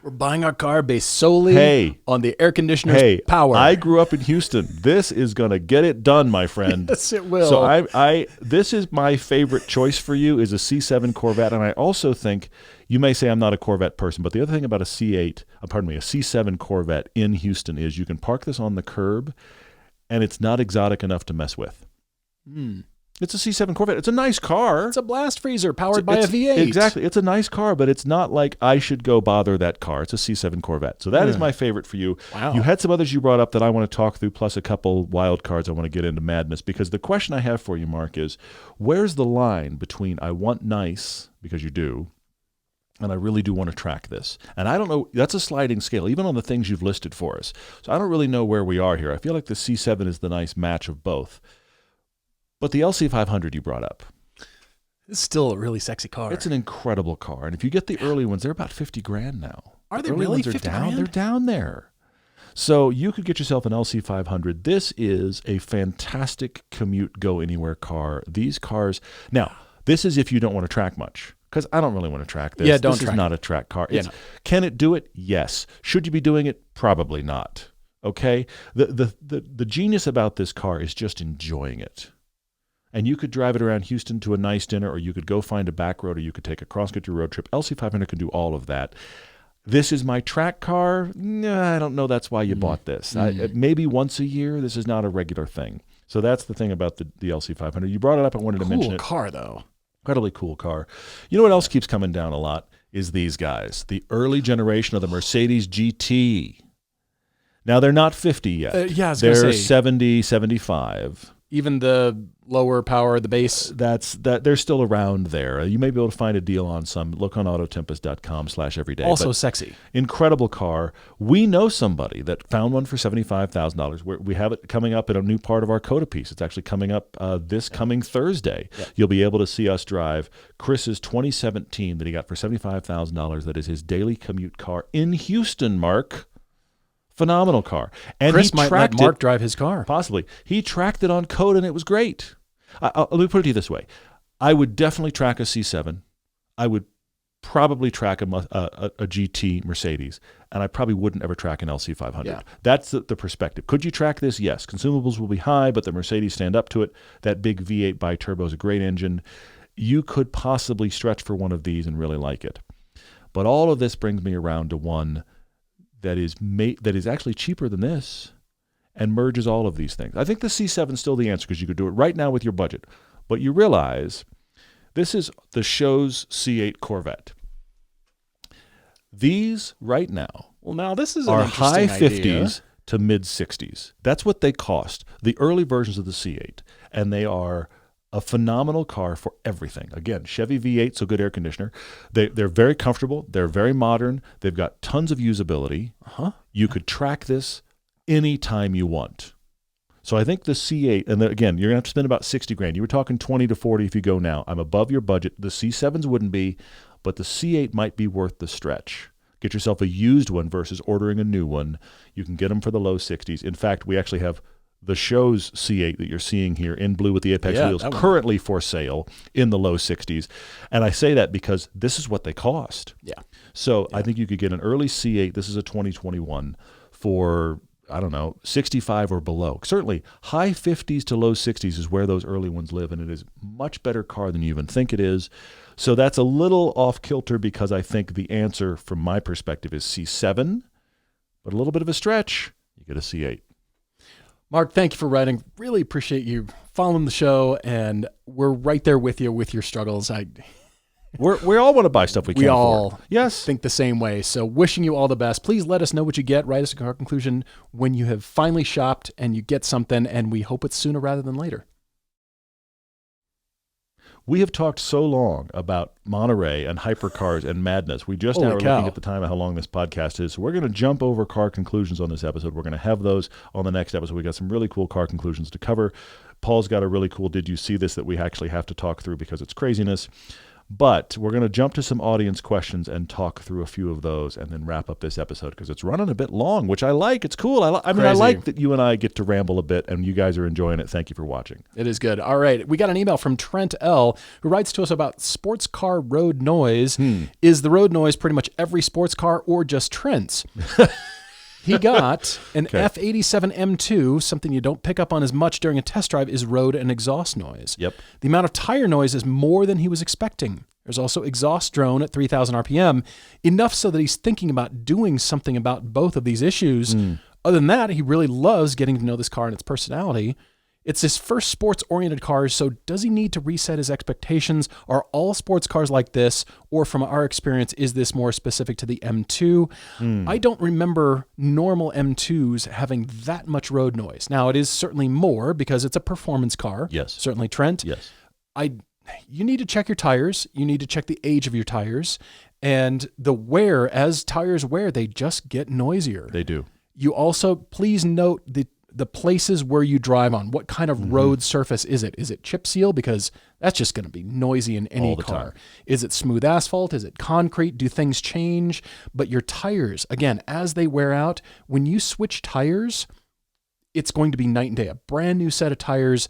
We're buying our car based solely on the air conditioner's power. I grew up in Houston. This is going to get it done, my friend. Yes, it will. So this is my favorite choice for you is a C7 Corvette. And I also think, you may say I'm not a Corvette person, but the other thing about a C7 Corvette in Houston is you can park this on the curb and it's not exotic enough to mess with. It's a C7 Corvette. It's a nice car. It's a blast freezer powered by a V8. Exactly. It's a nice car, but it's not like I should go bother that car. It's a C7 Corvette. So that is my favorite for you. Wow. You had some others you brought up that I want to talk through, plus a couple wild cards I want to get into madness, because the question I have for you, Mark, is where's the line between I want nice, because you do, and I really do want to track this? And I don't know, that's a sliding scale, even on the things you've listed for us. So I don't really know where we are here. I feel like the C7 is the nice match of both. But the LC500 you brought up. It's still a really sexy car. It's an incredible car. And if you get the early ones, they're about $50,000 now. Are they early really ones are down? They're down there. So you could get yourself an LC500. This is a fantastic commute, go anywhere car. These cars, now, this is if you don't want to track much. Because I don't really want to track this. Yeah, don't This track is not a track car. Yeah, no. Can it do it? Yes. Should you be doing it? Probably not. Okay? The genius about this car is just enjoying it. And you could drive it around Houston to a nice dinner, or you could go find a back road, or you could take a cross-country road trip. LC500 can do all of that. This is my track car. I don't know that's why you bought this. Maybe once a year. This is not a regular thing. So that's the thing about the LC500. You brought it up. I wanted to mention it. Cool car, though. Incredibly cool car. You know what else keeps coming down a lot is these guys. The early generation of the Mercedes GT. Now, they're not 50 yet. I was they're gonna say, 70, 75. Even the lower power, the base. They're still around there. You may be able to find a deal on some. Look on autotempest.com/everyday. Also sexy. Incredible car. We know somebody that found one for $75,000. We have it coming up in a new part of our Coda piece. It's actually coming up this coming Thursday. Yeah. You'll be able to see us drive Chris's 2017 that he got for $75,000. That is his daily commute car in Houston, Mark. Phenomenal car. And Chris he might let tracked Mark drive his car. Possibly. He tracked it on code, and it was great. Let me put it to you this way. I would definitely track a C7. I would probably track a GT Mercedes, and I probably wouldn't ever track an LC500. Yeah. That's the perspective. Could you track this? Yes. Consumables will be high, but the Mercedes stand up to it. That big V8 bi-turbo is a great engine. You could possibly stretch for one of these and really like it. But all of this brings me around to one that is actually cheaper than this and merges all of these things. I think the C7 is still the answer because you could do it right now with your budget. But you realize this is the show's C8 Corvette. These right now this is are an high interesting 50s idea. to mid 60s. That's what they cost, the early versions of the C8. And they are a phenomenal car for everything. Again, Chevy V8, so good air conditioner. They're very comfortable. They're very modern. They've got tons of usability. You could track this anytime you want. So I think the C8, and again, you're going to have to spend about $60,000. You were talking 20 to 40 if you go now. I'm above your budget. The C7s wouldn't be, but the C8 might be worth the stretch. Get yourself a used one versus ordering a new one. You can get them for the low 60s. In fact, we actually have the show's C8 that you're seeing here in blue with the Apex wheels currently for sale in the low 60s. And I say that because this is what they cost. Yeah. So I think you could get an early C8. This is a 2021 for, I don't know, 65 or below. Certainly high 50s to low 60s is where those early ones live, and it is a much better car than you even think it is. So that's a little off kilter because I think the answer from my perspective is C7, but a little bit of a stretch, you get a C8. Mark, thank you for writing. Really appreciate you following the show, and we're right there with you with your struggles. We all want to buy stuff we can't afford. Yes. Think the same way. So wishing you all the best. Please let us know what you get. Write us a car conclusion when you have finally shopped and you get something, and we hope it's sooner rather than later. We have talked so long about Monterey and hypercars and madness. We just now are looking at the time of how long this podcast is. So we're going to jump over car conclusions on this episode. We're going to have those on the next episode. We got some really cool car conclusions to cover. Paul's got a really cool "Did you see this?" that we actually have to talk through because it's craziness. But we're going to jump to some audience questions and talk through a few of those and then wrap up this episode because it's running a bit long, which I like. It's cool. I mean, I like that you and I get to ramble a bit and you guys are enjoying it. Thank you for watching. It is good. All right. We got an email from Trent L., who writes to us about sports car road noise. Is the road noise pretty much every sports car or just Trent's? He got an F87 M2. Something you don't pick up on as much during a test drive is road and exhaust noise. Yep. The amount of tire noise is more than he was expecting. There's also exhaust drone at 3,000 RPM, enough so that he's thinking about doing something about both of these issues. Other than that, he really loves getting to know this car and its personality. It's his first sports-oriented car, so does he need to reset his expectations? Are all sports cars like this, or from our experience, is this more specific to the M2? I don't remember normal M2s having that much road noise. Now, it is certainly more because it's a performance car. Yes. Certainly, Trent. Yes. You need to check your tires. You need to check the age of your tires. And the wear, as tires wear, they just get noisier. They do. You also, please note the places where you drive on. What kind of road surface is it? Is it chip seal? Because that's just going to be noisy in any car. Is it smooth asphalt? Is it concrete? Do things change? But your tires, again, as they wear out, when you switch tires, it's going to be night and day. A brand new set of tires,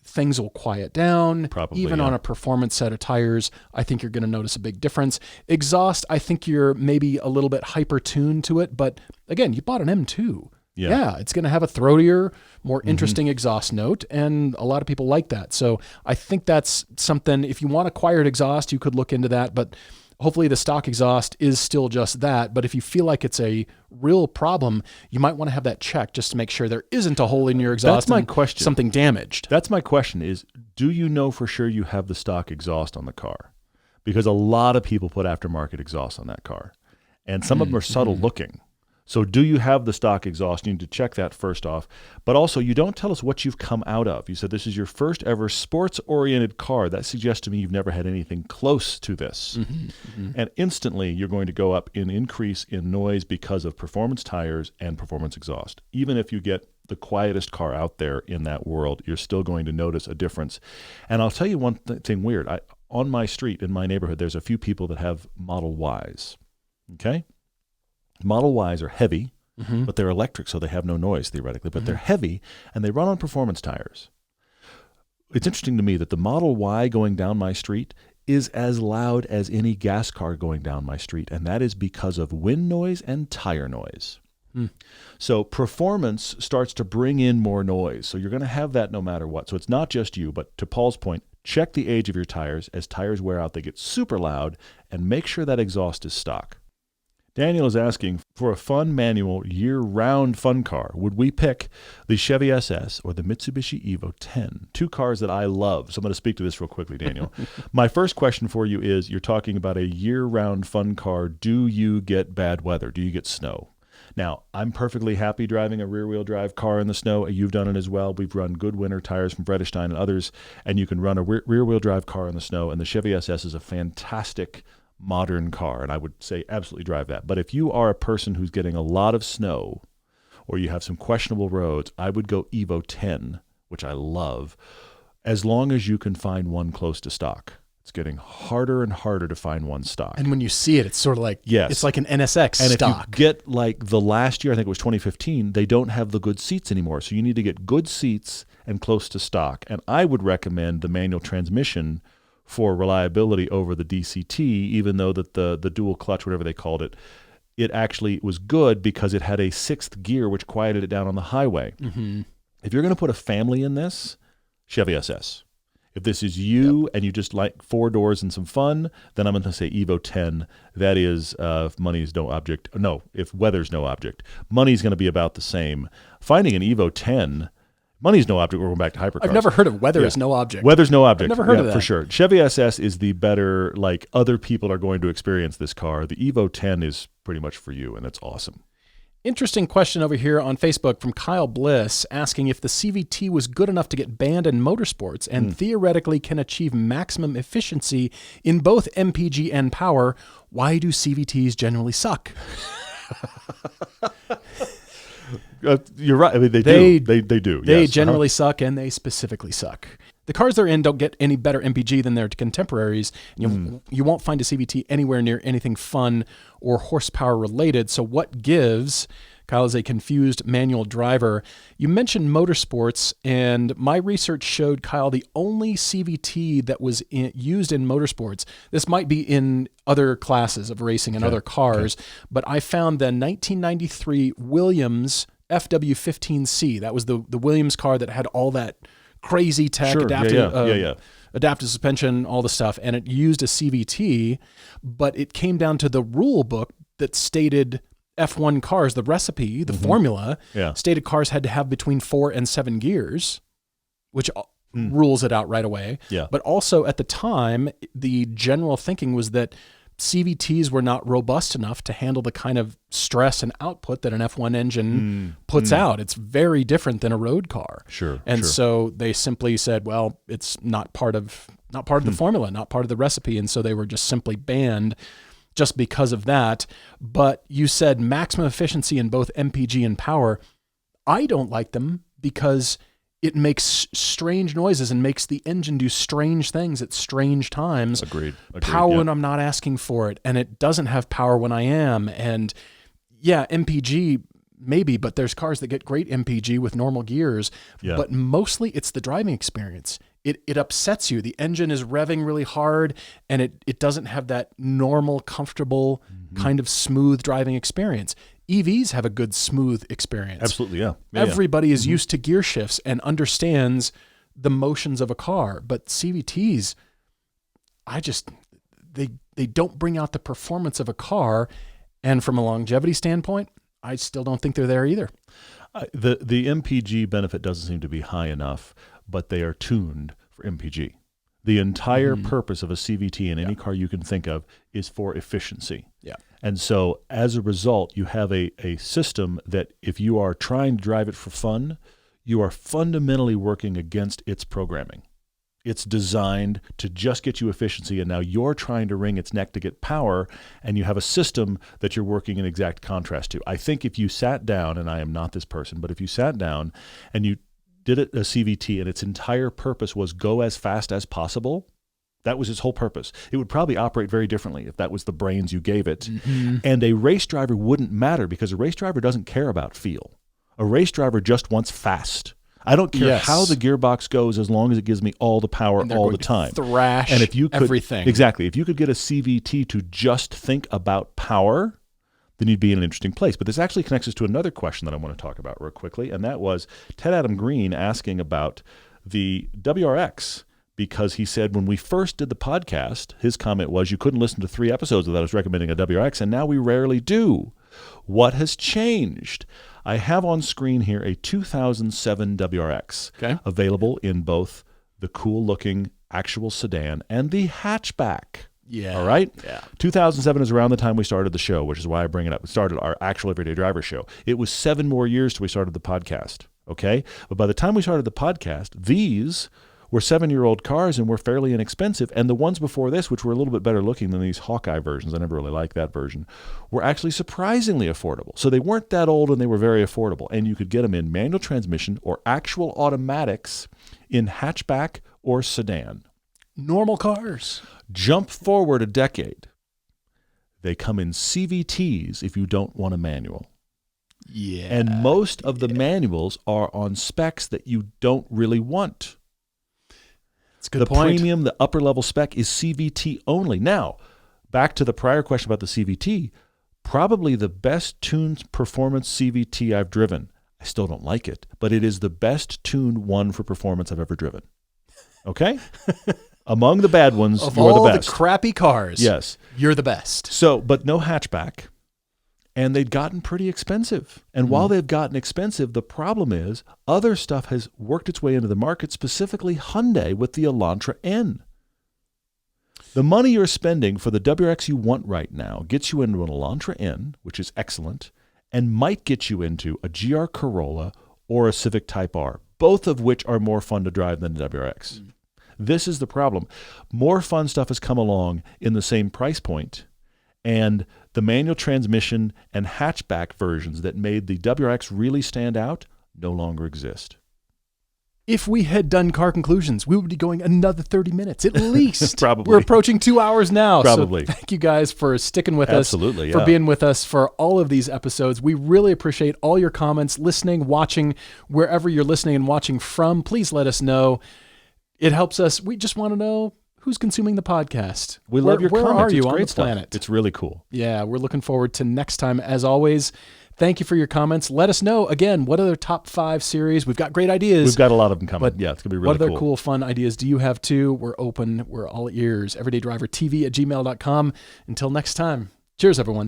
things will quiet down. Probably, even on a performance set of tires, I think you're going to notice a big difference. Exhaust, I think you're maybe a little bit hyper-tuned to it. But again, you bought an M2. Yeah, it's going to have a throatier, more interesting exhaust note, and a lot of people like that. So I think that's something, if you want acquired exhaust, you could look into that, but hopefully the stock exhaust is still just that. But if you feel like it's a real problem, you might want to have that checked just to make sure there isn't a hole in your exhaust. That's my question. Something damaged. That's my question is, do you know for sure you have the stock exhaust on the car? Because a lot of people put aftermarket exhaust on that car, and some of them are subtle looking. So do you have the stock exhaust? You need to check that first off. But also, you don't tell us what you've come out of. You said this is your first ever sports-oriented car. That suggests to me you've never had anything close to this. And instantly, you're going to go up in increase in noise because of performance tires and performance exhaust. Even if you get the quietest car out there in that world, you're still going to notice a difference. And I'll tell you one thing weird. On my street, in my neighborhood, there's a few people that have Model Ys. Okay? Model Ys are heavy, but they're electric, so they have no noise theoretically. But they're heavy, and they run on performance tires. It's interesting to me that the Model Y going down my street is as loud as any gas car going down my street, and that is because of wind noise and tire noise. So performance starts to bring in more noise. So you're going to have that no matter what. So it's not just you, but to Paul's point, check the age of your tires. As tires wear out, they get super loud, and make sure that exhaust is stock. Daniel is asking, for a fun manual, year-round fun car, would we pick the Chevy SS or the Mitsubishi Evo 10? Two cars that I love. So I'm going to speak to this real quickly, Daniel. My first question for you is, you're talking about a year-round fun car. Do you get bad weather? Do you get snow? Now, I'm perfectly happy driving a rear-wheel drive car in the snow. You've done it as well. We've run good winter tires from Vredestein and others, and you can run a rear-wheel drive car in the snow, and the Chevy SS is a fantastic modern car, and I would say absolutely drive that. But if you are a person who's getting a lot of snow or you have some questionable roads, I would go Evo 10, which I love, as long as you can find one close to stock. It's getting harder and harder to find one stock. And when you see it, it's sort of like, yes, it's like an NSX and stock. if you get like the last year, I think it was 2015, they don't have the good seats anymore. So you need to get good seats and close to stock. And I would recommend the manual transmission for reliability over the DCT, even though that the dual clutch, whatever they called it, it actually was good because it had a sixth gear, which quieted it down on the highway. Mm-hmm. If you're going to put a family in this, Chevy SS. If this is you and you just like 4 doors and some fun, then I'm going to say Evo 10. That is, if money is no object. No, if weather's no object. Money's going to be about the same. Finding an Evo 10, money's no object. We're going back to Hypercars. I've never heard of weather is no object. Weather's no object. I've never heard of that. For sure. Chevy SS is the better, like other people are going to experience this car. The Evo 10 is pretty much for you, and it's awesome. Interesting question over here on Facebook from Kyle Bliss asking if the CVT was good enough to get banned in motorsports and theoretically can achieve maximum efficiency in both MPG and power. Why do CVTs generally suck? You're right. I mean, they do. They do. They yes. generally suck, and they specifically suck. The cars they're in don't get any better MPG than their contemporaries. You won't find a CVT anywhere near anything fun or horsepower related. So what gives? Kyle is a confused manual driver. You mentioned motorsports, and my research showed, Kyle, the only CVT that was used in motorsports, this might be in other classes of racing and other cars, but I found the 1993 Williams FW15C. That was the Williams car that had all that crazy tech, adaptive suspension, all the stuff, and it used a CVT, but it came down to the rule book that stated F1 cars, the recipe, the formula, stated cars had to have between 4 and 7 gears, which rules it out right away. Yeah. But also at the time, the general thinking was that CVTs were not robust enough to handle the kind of stress and output that an F1 engine puts out. It's very different than a road car. Sure. And so they simply said, well, it's not part of the formula, not part of the recipe. And so they were just simply banned just because of that. But you said maximum efficiency in both MPG and power. I don't like them because it makes strange noises and makes the engine do strange things at strange times. Agreed. Power when I'm not asking for it, and it doesn't have power when I am. And yeah, MPG maybe, but there's cars that get great MPG with normal gears. Yeah. But mostly it's the driving experience. It upsets you. The engine is revving really hard, and it doesn't have that normal, comfortable kind of smooth driving experience. EVs have a good, smooth experience. Absolutely, yeah. Everybody is used to gear shifts and understands the motions of a car, but CVTs, they don't bring out the performance of a car, and from a longevity standpoint, I still don't think they're there either. The MPG benefit doesn't seem to be high enough, but they are tuned for MPG. The entire purpose of a CVT in any car you can think of is for efficiency. Yeah. And so as a result, you have a system that if you are trying to drive it for fun, you are fundamentally working against its programming. It's designed to just get you efficiency, and now you're trying to wring its neck to get power, and you have a system that you're working in exact contrast to. I think if you sat down, and I am not this person, but if you sat down and you did a CVT and its entire purpose was go as fast as possible, that was its whole purpose. It would probably operate very differently if that was the brains you gave it. And a race driver wouldn't matter because a race driver doesn't care about feel. A race driver just wants fast. I don't care how the gearbox goes as long as it gives me all the power all the time. Thrash and if you could, everything. Exactly. If you could get a CVT to just think about power, then you'd be in an interesting place. But this actually connects us to another question that I want to talk about real quickly, and that was Ted Adam Green asking about the WRX, because he said when we first did the podcast, his comment was you couldn't listen to 3 episodes without us recommending a WRX, and now we rarely do. What has changed? I have on screen here a 2007 WRX available in both the cool-looking actual sedan and the hatchback. Yeah. All right? Yeah. 2007 is around the time we started the show, which is why I bring it up. We started our actual Everyday Driver show. It was 7 more years till we started the podcast, okay? But by the time we started the podcast, these were 7-year-old cars and were fairly inexpensive. And the ones before this, which were a little bit better looking than these Hawkeye versions, I never really liked that version, were actually surprisingly affordable. So they weren't that old and they were very affordable. And you could get them in manual transmission or actual automatics in hatchback or sedan. Normal cars. Jump forward a decade. They come in CVTs if you don't want a manual. Yeah. And most of the manuals are on specs that you don't really want. That's a good The point. premium, the upper level spec is CVT only. Now, back to the prior question about the CVT, probably the best tuned performance CVT I've driven. I still don't like it, but it is the best tuned one for performance I've ever driven. Okay? Among the bad ones, Of you're all the best. the crappy cars, Yes. you're the best. So, but no hatchback. And they'd gotten pretty expensive. And while they've gotten expensive, the problem is other stuff has worked its way into the market, specifically Hyundai with the Elantra N. The money you're spending for the WRX you want right now gets you into an Elantra N, which is excellent, and might get you into a GR Corolla or a Civic Type R, both of which are more fun to drive than the WRX. This is the problem. More fun stuff has come along in the same price point, and the manual transmission and hatchback versions that made the WRX really stand out no longer exist. If we had done car conclusions, we would be going another 30 minutes at least. Probably. We're approaching 2 hours now. Probably. So thank you guys for sticking with Absolutely, us, for yeah. being with us for all of these episodes. We really appreciate all your comments, listening, watching, wherever you're listening and watching from. Please let us know. It helps us. We just want to know who's consuming the podcast. We love your where comments. Are you It's on great the stuff. planet? It's really cool. Yeah, we're looking forward to next time. As always, thank you for your comments. Let us know, again, what other top 5 series. We've got great ideas. We've got a lot of them coming. But Yeah, it's going to be really what other cool. cool, fun ideas do you have too? We're open. We're all ears. EverydayDriverTV@gmail.com. Until next time. Cheers, everyone.